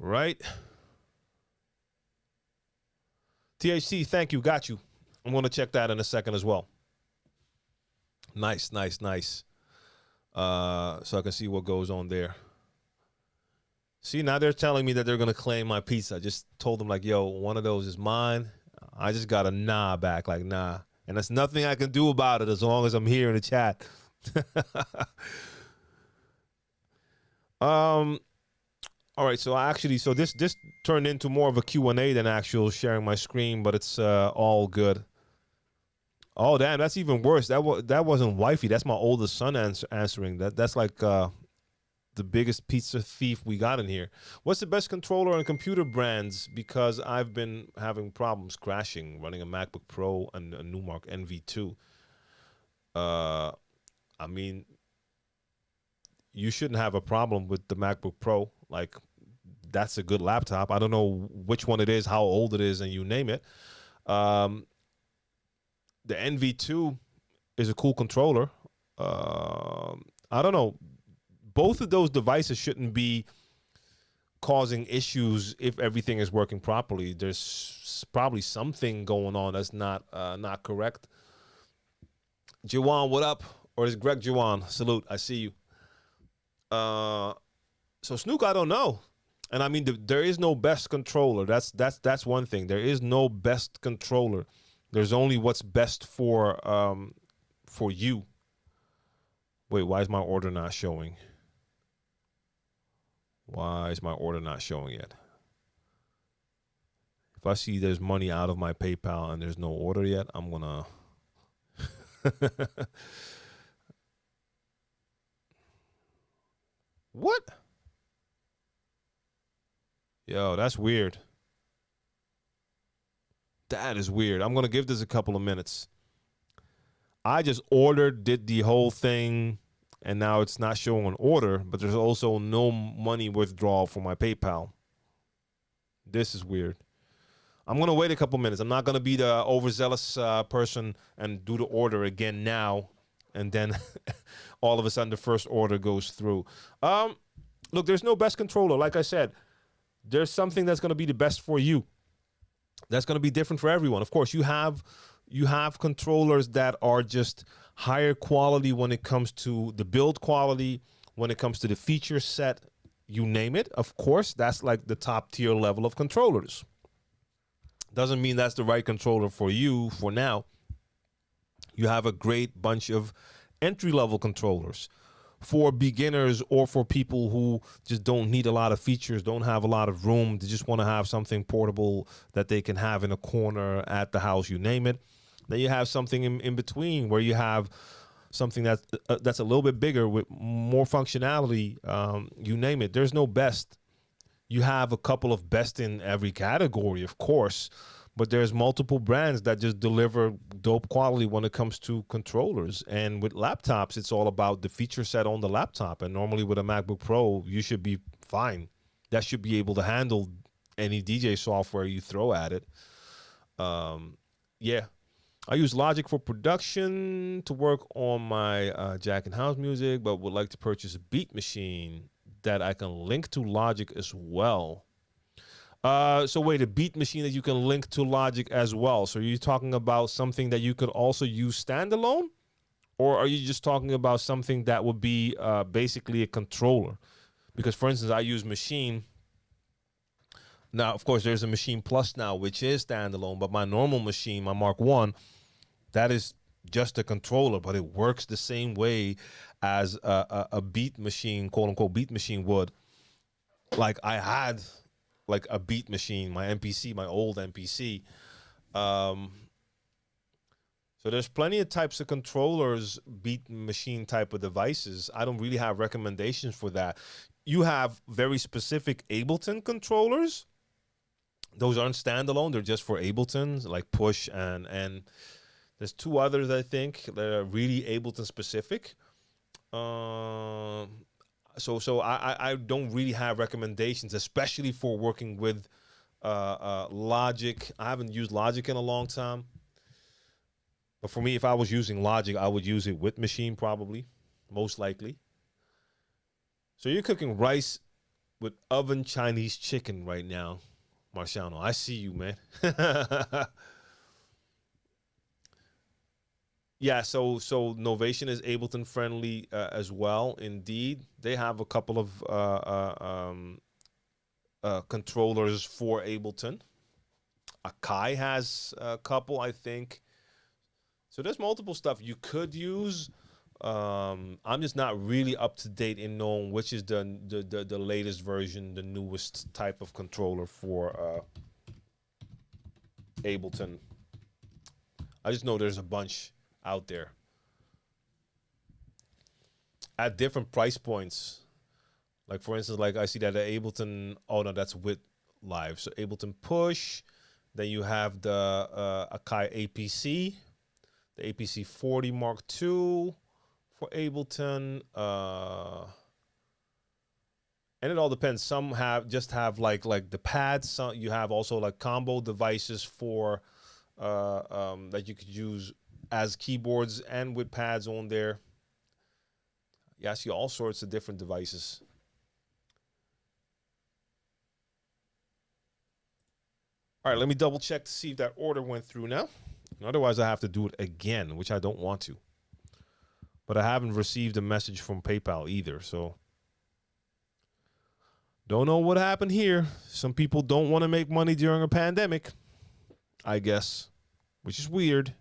Right. THC, thank you. Got you. I'm going to check that in a second as well. Nice, nice, nice. So I can see what goes on there. See, now they're telling me that they're going to claim my pizza. I just told them, like, yo, one of those is mine. I just got a nah back, like, nah. And there's nothing I can do about it as long as I'm here in the chat. All right, so this turned into more of a Q&A than actual sharing my screen, but it's all good. Oh, damn, that's even worse. That wasn't wifey. That's my oldest son answering. That's like the biggest pizza thief we got in here. What's the best controller and computer brands? Because I've been having problems crashing running a MacBook Pro and a Numark NV2. I mean, you shouldn't have a problem with the MacBook Pro. Like, that's a good laptop. I don't know which one it is, how old it is, and you name it. The NV2 is a cool controller. I don't know. Both of those devices shouldn't be causing issues if everything is working properly. There's probably something going on that's not correct. Juwan, what up? Or is Greg Juwan? Salute, I see you. So Snook, I don't know. And I mean, there is no best controller. That's one thing. There is no best controller. There's only what's best for you. Wait, why is my order not showing? Why is my order not showing yet? If I see there's money out of my PayPal and there's no order yet, I'm gonna What? Yo, that's weird. That is weird. I'm going to give this a couple of minutes. I just ordered, did the whole thing, and now it's not showing an order, but there's also no money withdrawal for my PayPal. This is weird. I'm going to wait a couple minutes. I'm not going to be the overzealous person and do the order again now, and then all of a sudden the first order goes through. Look, there's no best controller. Like I said, there's something that's going to be the best for you. That's going to be different for everyone. Of course, you have controllers that are just higher quality when it comes to the build quality, when it comes to the feature set, you name it. Of course, that's like the top tier level of controllers. Doesn't mean that's the right controller for you for now. You have a great bunch of entry-level controllers for beginners or for people who just don't need a lot of features, don't have a lot of room. They just want to have something portable that they can have in a corner at the house, you name it. Then you have something in between where you have something that's a little bit bigger with more functionality, you name it. There's no best. You have a couple of best in every category, of course, but there's multiple brands that just deliver dope quality when it comes to controllers. And with laptops, it's all about the feature set on the laptop. And normally with a MacBook Pro, you should be fine. That should be able to handle any DJ software you throw at it. Yeah. I use Logic for production to work on my Jack and House music, but would like to purchase a beat machine that I can link to Logic as well. So wait, a beat machine that you can link to Logic as well. So you're talking about something that you could also use standalone, Or are you just talking about something that would be basically a controller? Because, for instance, I use Machine. Now, of course, there's a Machine Plus now, which is standalone. But my normal machine, my Mark One, that is just a controller, but it works the same way as a beat machine, quote unquote, beat machine would. Like I had like a beat machine, my MPC, my old MPC. Um, So there's plenty of types of controllers, beat machine type of devices. I don't really have recommendations for that. You have very specific Ableton controllers. Those aren't standalone. They're just for Ableton, like Push and there's two others I think that are really Ableton specific. So I don't really have recommendations, especially for working with Logic. I haven't used Logic in a long time. But for me, if I was using Logic, I would use it with Machine probably, most likely. So you're cooking rice with oven Chinese chicken right now, Marciano. I see you, man. Yeah, so Novation is Ableton friendly as well. Indeed, they have a couple of controllers for Ableton. Akai has a couple, I think. So there's multiple stuff you could use. I'm just not really up to date in knowing which is the latest version, the newest type of controller for Ableton. I just know there's a bunch out there at different price points. Like for instance, like I see that the Ableton. Oh no, that's with Live. So Ableton Push. Then you have the Akai APC. The APC 40 Mark II for Ableton, and it all depends. Some have like the pads. Some you have also like combo devices for that you could use as keyboards and with pads on there. Yeah, I see all sorts of different devices. All right, let me double check to see if that order went through now. Otherwise, I have to do it again, which I don't want to. But I haven't received a message from PayPal either, so don't know what happened here. Some people don't want to make money during a pandemic, I guess, which is weird.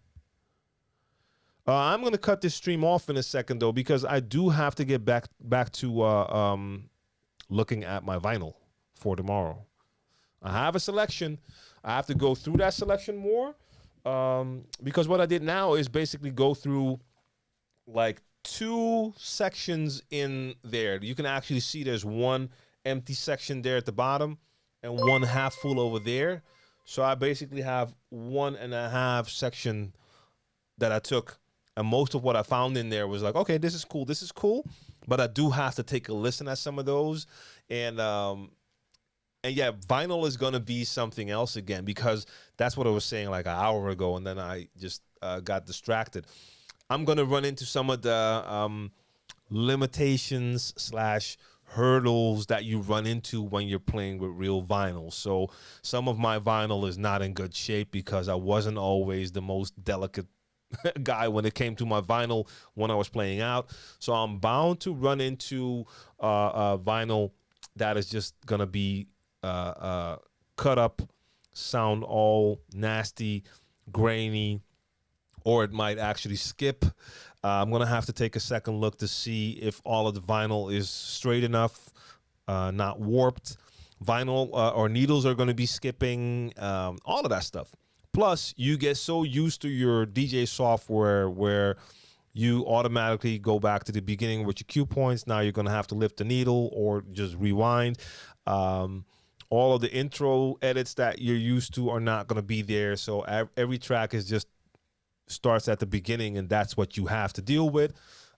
I'm going to cut this stream off in a second, though, because I do have to get back to looking at my vinyl for tomorrow. I have a selection. I have to go through that selection more. Because what I did now is basically go through like 2 sections in there. You can actually see there's one empty section there at the bottom and one half full over there. So I basically have 1.5 section that I took, and most of what I found in there was like, okay, this is cool. But I do have to take a listen at some of those. And yeah, vinyl is going to be something else again, because that's what I was saying like an hour ago, and then I just got distracted. I'm going to run into some of the limitations / hurdles that you run into when you're playing with real vinyl. So some of my vinyl is not in good shape because I wasn't always the most delicate guy when it came to my vinyl when I was playing out. So I'm bound to run into vinyl that is just going to be cut up, sound all nasty, grainy, or it might actually skip. I'm gonna have to take a second look to see if all of the vinyl is straight enough, not warped. Vinyl or needles are gonna be skipping, all of that stuff. Plus, you get so used to your DJ software where you automatically go back to the beginning with your cue points. Now you're gonna have to lift the needle or just rewind. All of the intro edits that you're used to are not going to be there. So every track is just starts at the beginning, and that's what you have to deal with.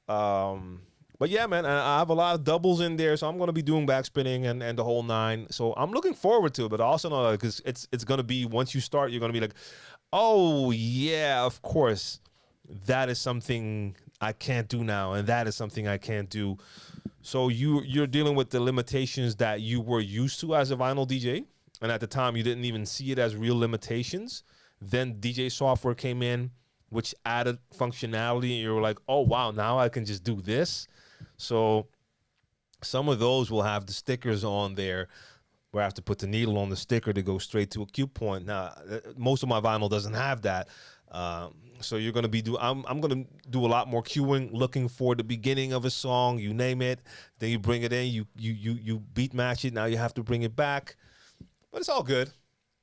But yeah, man, I have a lot of doubles in there, so I'm going to be doing backspinning and the whole 9. So I'm looking forward to it, but I also know because it's going to be, once you start, you're going to be like, oh yeah, of course, that is something I can't do now, and that is something I can't do. So you're dealing with the limitations that you were used to as a vinyl DJ, and at the time you didn't even see it as real limitations. Then DJ software came in, which added functionality, and you're like, oh wow, now I can just do this. So some of those will have the stickers on there where I have to put the needle on the sticker to go straight to a cue point. Now, most of my vinyl doesn't have that. So you're gonna be I'm gonna do a lot more cueing, looking for the beginning of a song, you name it. Then you bring it in, you beat match it. Now you have to bring it back, but it's all good.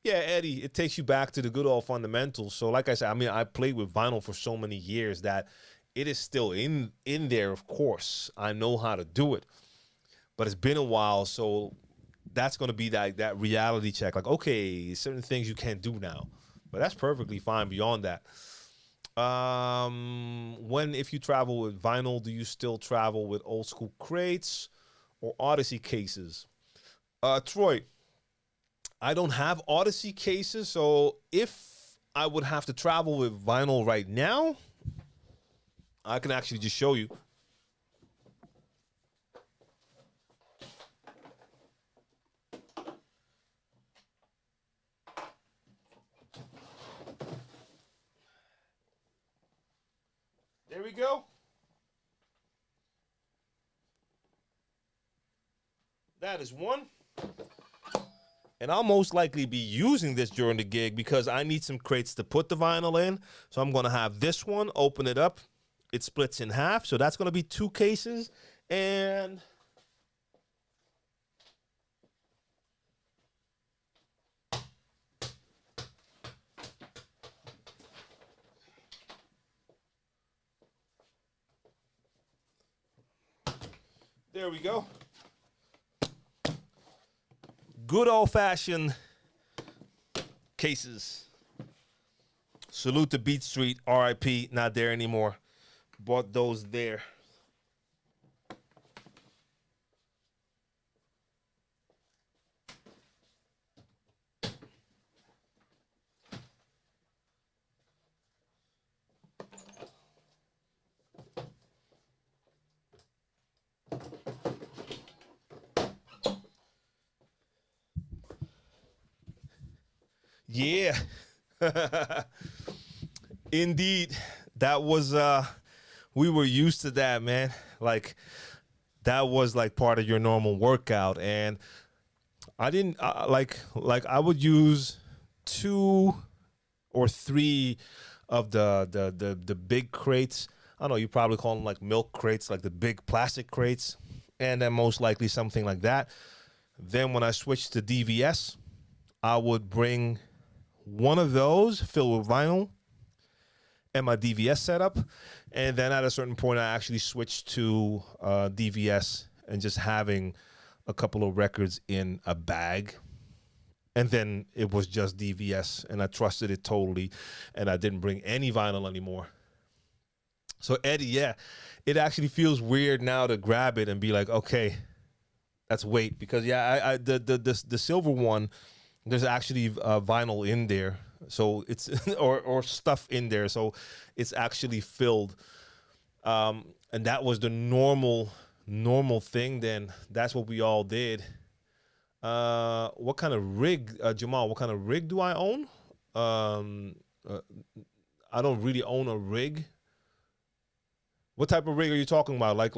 Yeah, Eddie, it takes you back to the good old fundamentals. So like I said, I mean, I played with vinyl for so many years that it is still in there. Of course, I know how to do it, but it's been a while, so that's going to be that reality check. Like, okay, certain things you can't do now, but that's perfectly fine beyond that. If you travel with vinyl, do you still travel with old school crates or Odyssey cases? Troy, I don't have Odyssey cases, so if I would have to travel with vinyl right now, I can actually just show you. There we go. That is one. And I'll most likely be using this during the gig because I need some crates to put the vinyl in. So I'm going to have this one, open it up. It splits in half. So that's going to be 2 cases. And there we go. Good old-fashioned cases. Salute to Beat Street, RIP, not there anymore. Bought those there. Yeah. Indeed. That was we were used to that, man. Like that was like part of your normal workout, and I didn't like I would use 2 or 3 of the big crates. I don't know, you probably call them like milk crates, like the big plastic crates, and then most likely something like that. Then when I switched to DVS, I would bring one of those filled with vinyl and my DVS setup. And then at a certain point, I actually switched to DVS and just having a couple of records in a bag. And then it was just DVS, and I trusted it totally, and I didn't bring any vinyl anymore. So Eddie, yeah, it actually feels weird now to grab it and be like, okay, that's weight, because yeah, the silver one, there's actually vinyl in there, so it's or stuff in there, so it's actually filled. And that was the normal thing. Then that's what we all did. What kind of rig, Jamal? What kind of rig do I own? I don't really own a rig. What type of rig are you talking about? Like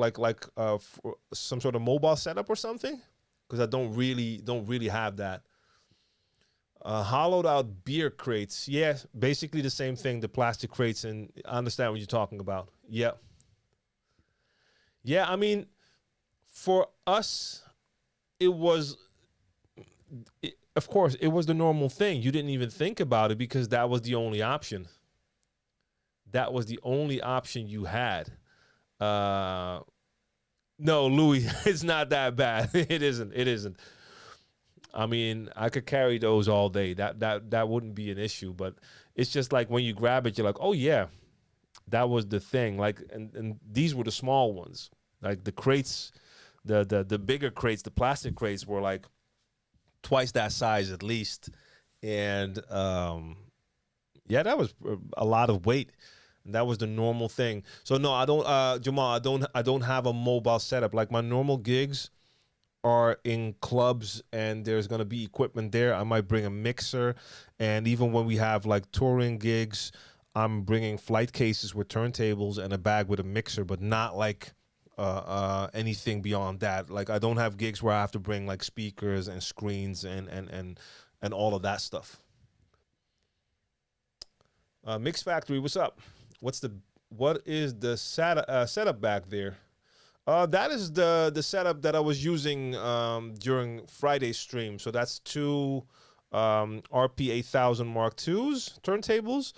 some sort of mobile setup or something? Because I don't really have that. Hollowed out beer crates. Yeah, basically the same thing, the plastic crates, and I understand what you're talking about. Yeah. Yeah, I mean, for us, of course, it was the normal thing. You didn't even think about it because that was the only option. That was the only option you had. No, Louis, it's not that bad. It isn't. I mean, I could carry those all day. That wouldn't be an issue. But it's just like when you grab it, you're like, oh yeah, that was the thing. Like, and these were the small ones. Like the crates, the bigger crates, the plastic crates were like twice that size at least. And yeah, that was a lot of weight. And that was the normal thing. So no, I don't, Jamal, I don't have a mobile setup. Like my normal gigs are in clubs, and there's gonna be equipment there. I might bring a mixer, and even when we have like touring gigs, I'm bringing flight cases with turntables and a bag with a mixer, but not like anything beyond that. Like I don't have gigs where I have to bring like speakers and screens and all of that stuff. Mix Factory, what's up? What is the setup back there? That is the setup that I was using during Friday's stream. So that's two RP 8000 Mark IIs turntables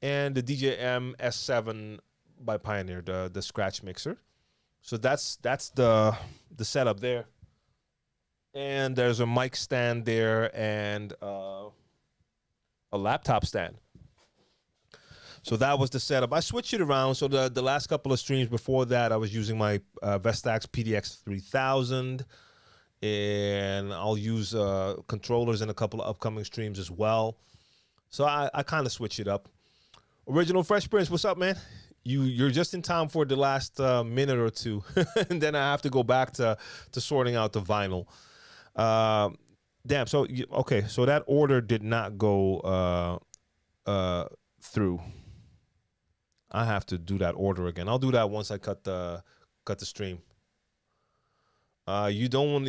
and the DJM S7 by Pioneer, the scratch mixer. So that's the setup there. And there's a mic stand there and a laptop stand. So that was the setup. I switched it around. So the last couple of streams before that, I was using my Vestax PDX 3000. And I'll use controllers in a couple of upcoming streams as well. So I kind of switch it up. Original Fresh Prince, what's up, man? You're just in time for the last minute or two. And then I have to go back to sorting out the vinyl. Damn, so, okay, so that order did not go through. I have to do that order again. I'll do that once I cut the stream. You don't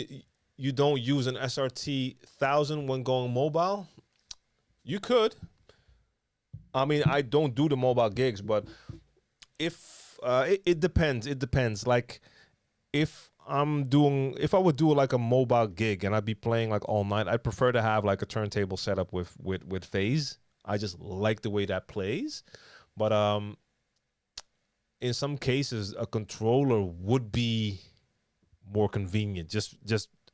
use an SRT 1000 when going mobile? You could. I mean, I don't do the mobile gigs, but if it depends. It depends. Like if I would do like a mobile gig and I'd be playing like all night, I'd prefer to have like a turntable set up with phase. I just like the way that plays. But in some cases, a controller would be more convenient, just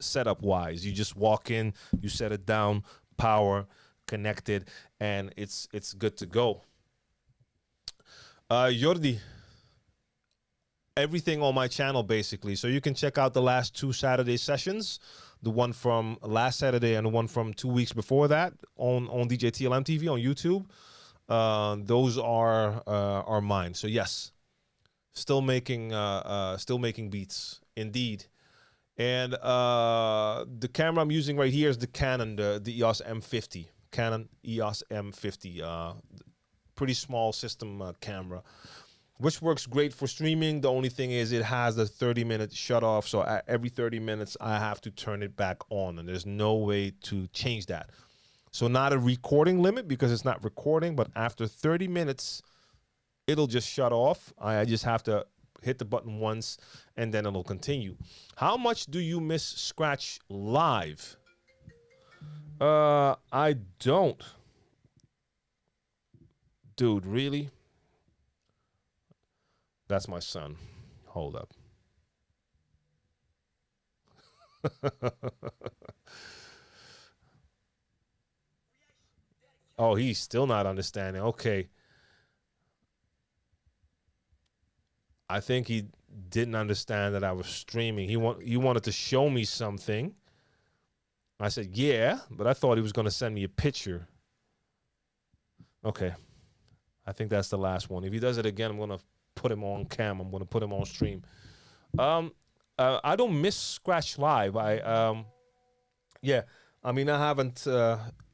setup wise. You just walk in, you set it down, power, connected, and it's good to go. Jordi, everything on my channel basically. So you can check out the last two Saturday sessions, the one from last Saturday and the one from 2 weeks before that on DJ TLM TV on YouTube. Those are mine. So yes, still making beats indeed. And the camera I'm using right here is the Canon, the EOS M50. Canon EOS M50. Pretty small system camera, which works great for streaming. The only thing is it has a 30-minute shut off. So every 30 minutes, I have to turn it back on. And there's no way to change that. So not a recording limit because it's not recording. But after 30 minutes, it'll just shut off. I just have to hit the button once and then it'll continue. How much do you miss Scratch Live? I don't. Dude, really? That's my son. Hold up. Oh, he's still not understanding. Okay. I think he didn't understand that I was streaming. He wanted to show me something. I said, yeah, but I thought he was going to send me a picture. Okay. I think that's the last one. If he does it again, I'm going to put him on cam. I'm going to put him on stream. I don't miss Scratch Live. Yeah, I mean, I haven't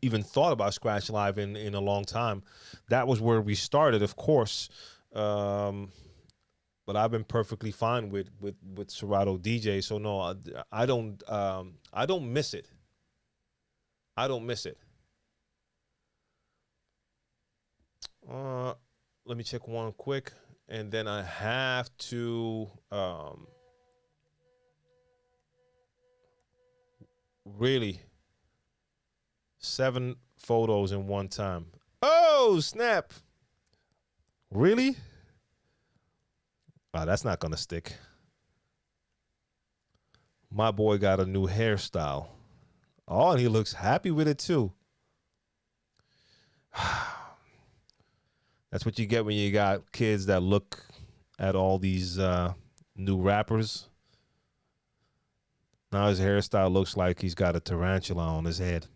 even thought about Scratch Live in a long time. That was where we started, of course. But I've been perfectly fine with Serato DJ. So no, I don't miss it. I don't miss it. Let me check one quick, and then I have to really 7 photos in one time. Oh, snap. Really? Wow, that's not gonna stick. My boy got a new hairstyle. Oh, and he looks happy with it too. That's what you get when you got kids that look at all these new rappers. Now his hairstyle looks like he's got a tarantula on his head.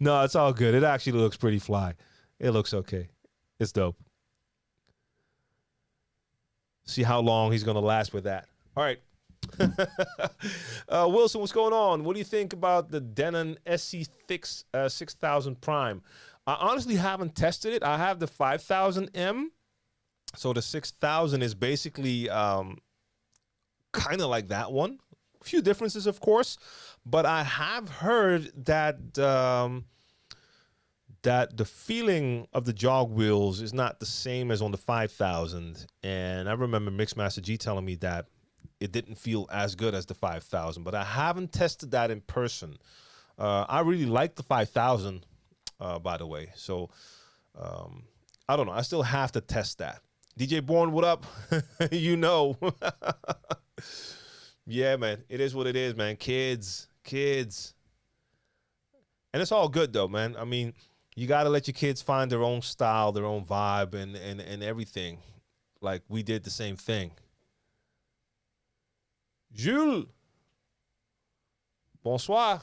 No, it's all good. It actually looks pretty fly. It looks okay. It's dope. See how long he's going to last with that. All right. Wilson, what's going on? What do you think about the Denon SC6 6000 Prime? I honestly haven't tested it. I have the 5000M. So the 6000 is basically kind of like that one. A few differences, of course. But I have heard that that the feeling of the jog wheels is not the same as on the 5000. And I remember Mixmaster G telling me that it didn't feel as good as the 5000, but I haven't tested that in person. I really like the 5000, by the way. So I don't know. I still have to test that. DJ Bourne, what up? You know. Yeah, man. It is what it is, man. Kids. And it's all good, though, man. I mean, you got to let your kids find their own style, their own vibe, and everything. Like, we did the same thing. Jules. Bonsoir.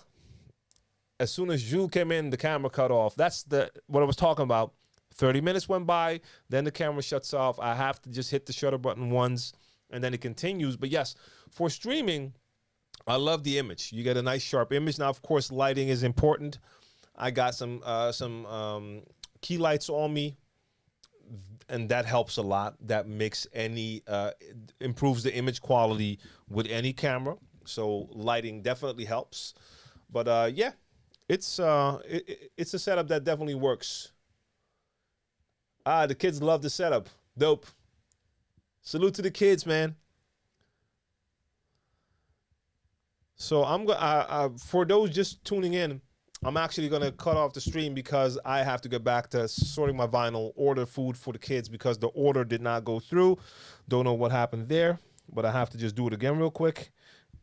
As soon as Jules came in, the camera cut off. That's what I was talking about. 30 minutes went by, then the camera shuts off. I have to just hit the shutter button once, and then it continues. But yes, for streaming, I love the image. You get a nice sharp image. Now, of course, lighting is important. I got some key lights on me, and that helps a lot. That makes improves the image quality with any camera. So lighting definitely helps. But yeah, it's a setup that definitely works. The kids love the setup. Dope. Salute to the kids, man. So for those just tuning in, I'm actually going to cut off the stream because I have to get back to sorting my vinyl, order food for the kids because the order did not go through. Don't know what happened there, but I have to just do it again real quick.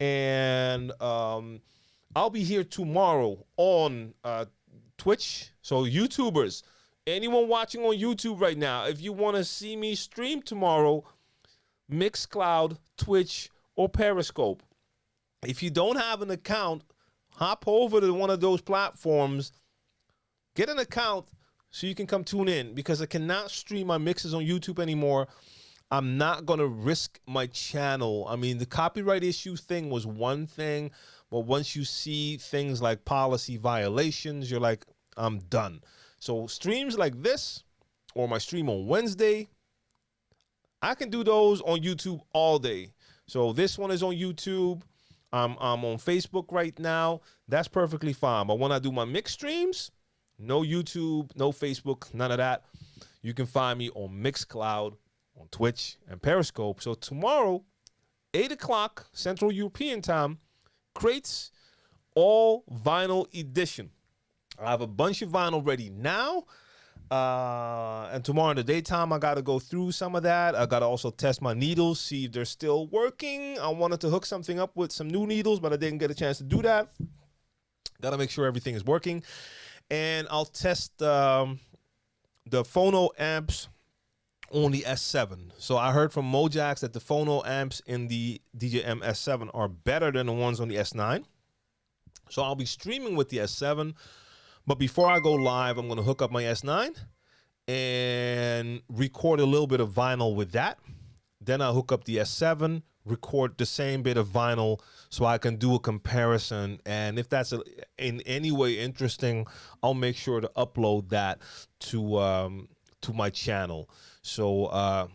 And I'll be here tomorrow on Twitch. So YouTubers, anyone watching on YouTube right now, if you want to see me stream tomorrow, Mixcloud, Twitch, or Periscope. If you don't have an account, hop over to one of those platforms, get an account so you can come tune in because I cannot stream my mixes on YouTube anymore. I'm not going to risk my channel. I mean, the copyright issue thing was one thing, but once you see things like policy violations, you're like, I'm done. So streams like this or my stream on Wednesday, I can do those on YouTube all day. So this one is on YouTube. I'm on Facebook right now. That's perfectly fine. But when I do my mix streams, no YouTube, no Facebook, none of that. You can find me on Mixcloud, on Twitch, and Periscope. So tomorrow, 8 o'clock Central European time, Crates All Vinyl Edition. I have a bunch of vinyl ready now. And tomorrow in the daytime, I got to go through some of that. I got to also test my needles, see if they're still working. I wanted to hook something up with some new needles, but I didn't get a chance to do that. Got to make sure everything is working. And I'll test the phono amps on the S7. So I heard from Mojax that the phono amps in the DJM S7 are better than the ones on the S9. So I'll be streaming with the S7. But before I go live, I'm going to hook up my S9 and record a little bit of vinyl with that. Then I'll hook up the S7, record the same bit of vinyl so I can do a comparison. And if that's in any way interesting, I'll make sure to upload that to my channel. So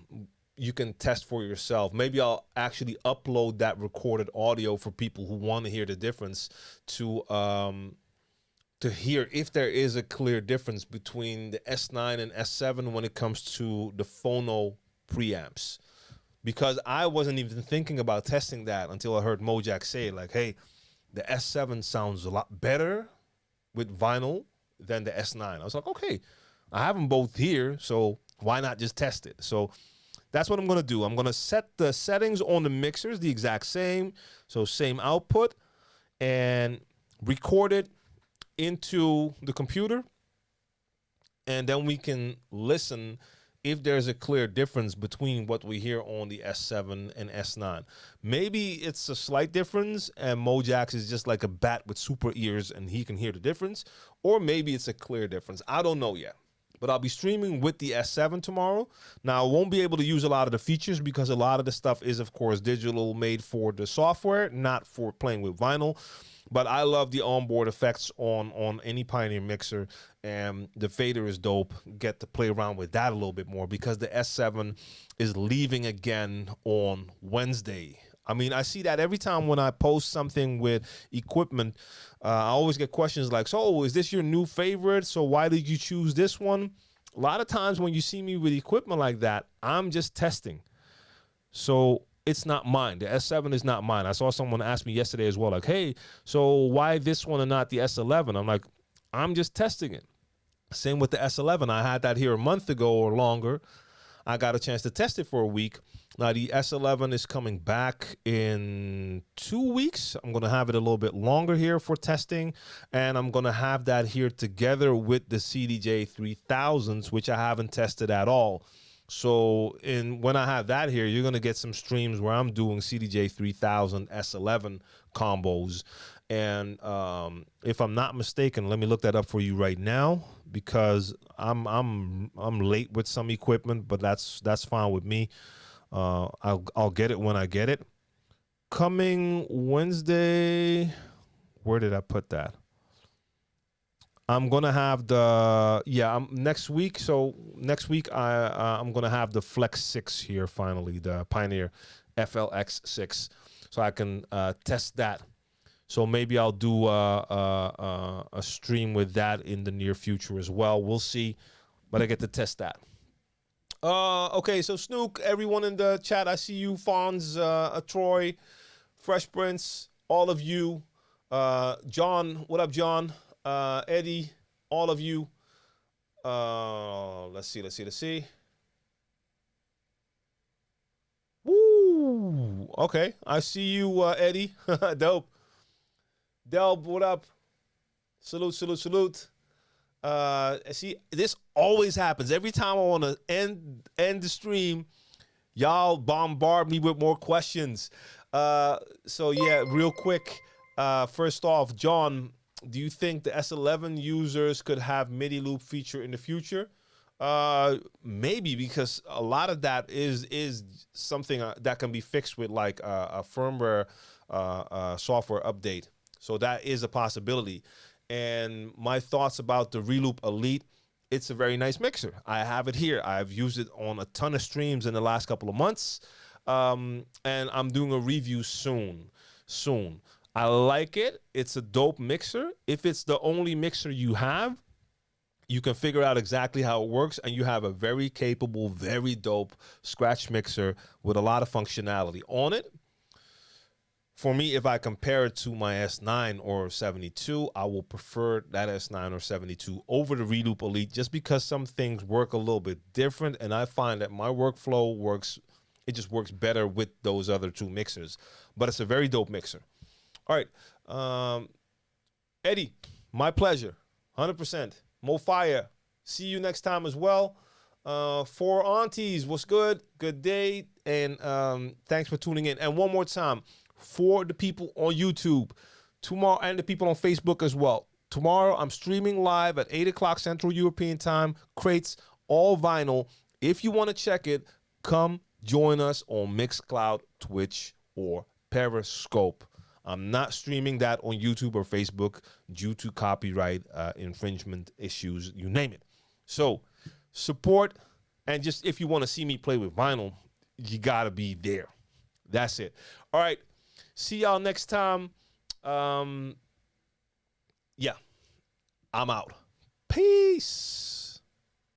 you can test for yourself. Maybe I'll actually upload that recorded audio for people who want to hear the difference to hear if there is a clear difference between the S9 and S7 when it comes to the phono preamps. Because I wasn't even thinking about testing that until I heard Mojax say, like, hey, the S7 sounds a lot better with vinyl than the S9. I was like, okay, I have them both here, so why not just test it? So that's what I'm going to do. I'm going to set the settings on the mixers the exact same, so same output, and record it into the computer, and then we can listen if there's a clear difference between what we hear on the S7 and S9. Maybe it's a slight difference and Mojax is just like a bat with super ears and he can hear the difference, or maybe it's a clear difference. I don't know yet. But I'll be streaming with the S7 tomorrow. Now, I won't be able to use a lot of the features because a lot of the stuff is, of course, digital, made for the software, not for playing with vinyl. But I love the onboard effects on any Pioneer mixer, and the fader is dope. Get to play around with that a little bit more because the S7 is leaving again on Wednesday. I mean, I see that every time when I post something with equipment. I always get questions like, so is this your new favorite? So why did you choose this one? A lot of times when you see me with equipment like that, I'm just testing. So it's not mine. The S7 is not mine. I saw someone ask me yesterday as well, like, hey, so why this one and not the S11? I'm like, I'm just testing it. Same with the S11. I had that here a month ago or longer. I got a chance to test it for a week. Now, the S11 is coming back in 2 weeks. I'm going to have it a little bit longer here for testing, and I'm going to have that here together with the CDJ 3000s, which I haven't tested at all. So when I have that here, you're going to get some streams where I'm doing CDJ 3000 S11 combos. And if I'm not mistaken, let me look that up for you right now because I'm late with some equipment, but that's fine with me. I'll get it when I get it. Coming Wednesday, where did I put that? I'm gonna have next week. So next week I'm gonna have the Flex 6 here finally, the Pioneer FLX 6, so I can test that. So maybe I'll do a stream with that in the near future as well. We'll see, but I get to test that. Okay, so Snook, everyone in the chat, I see you, Fonz, Troy, Fresh Prince, all of you. John, what up, John? Eddie, all of you. Let's see. Woo! Okay, I see you, Eddie. Dope. Delb, what up? Salute. See, this always happens. Every time I want to end the stream, y'all bombard me with more questions. So yeah, real quick. First off, John, do you think the S11 users could have MIDI loop feature in the future? Maybe, because a lot of that is something that can be fixed with like a firmware software update. So that is a possibility. And my thoughts about the Reloop Elite, it's a very nice mixer. I have it here. I've used it on a ton of streams in the last couple of months. And I'm doing a review soon. I like it. It's a dope mixer. If it's the only mixer you have, you can figure out exactly how it works, and you have a very capable, very dope scratch mixer with a lot of functionality on it. For me, if I compare it to my S9 or 72, I will prefer that S9 or 72 over the Reloop Elite just because some things work a little bit different, and I find that my workflow just works better with those other two mixers. But it's a very dope mixer. All right. Eddie, my pleasure. 100%. Mo Fire, see you next time as well. For Aunties, what's good? Good day, and thanks for tuning in. And one more time, for the people on YouTube tomorrow and the people on Facebook as well. Tomorrow, I'm streaming live at 8 o'clock Central European Time. Crates, all vinyl. If you want to check it, come join us on Mixcloud, Twitch, or Periscope. I'm not streaming that on YouTube or Facebook due to copyright infringement issues, you name it. So support, and just if you want to see me play with vinyl, you got to be there. That's it. All right. See y'all next time. Yeah, I'm out. Peace.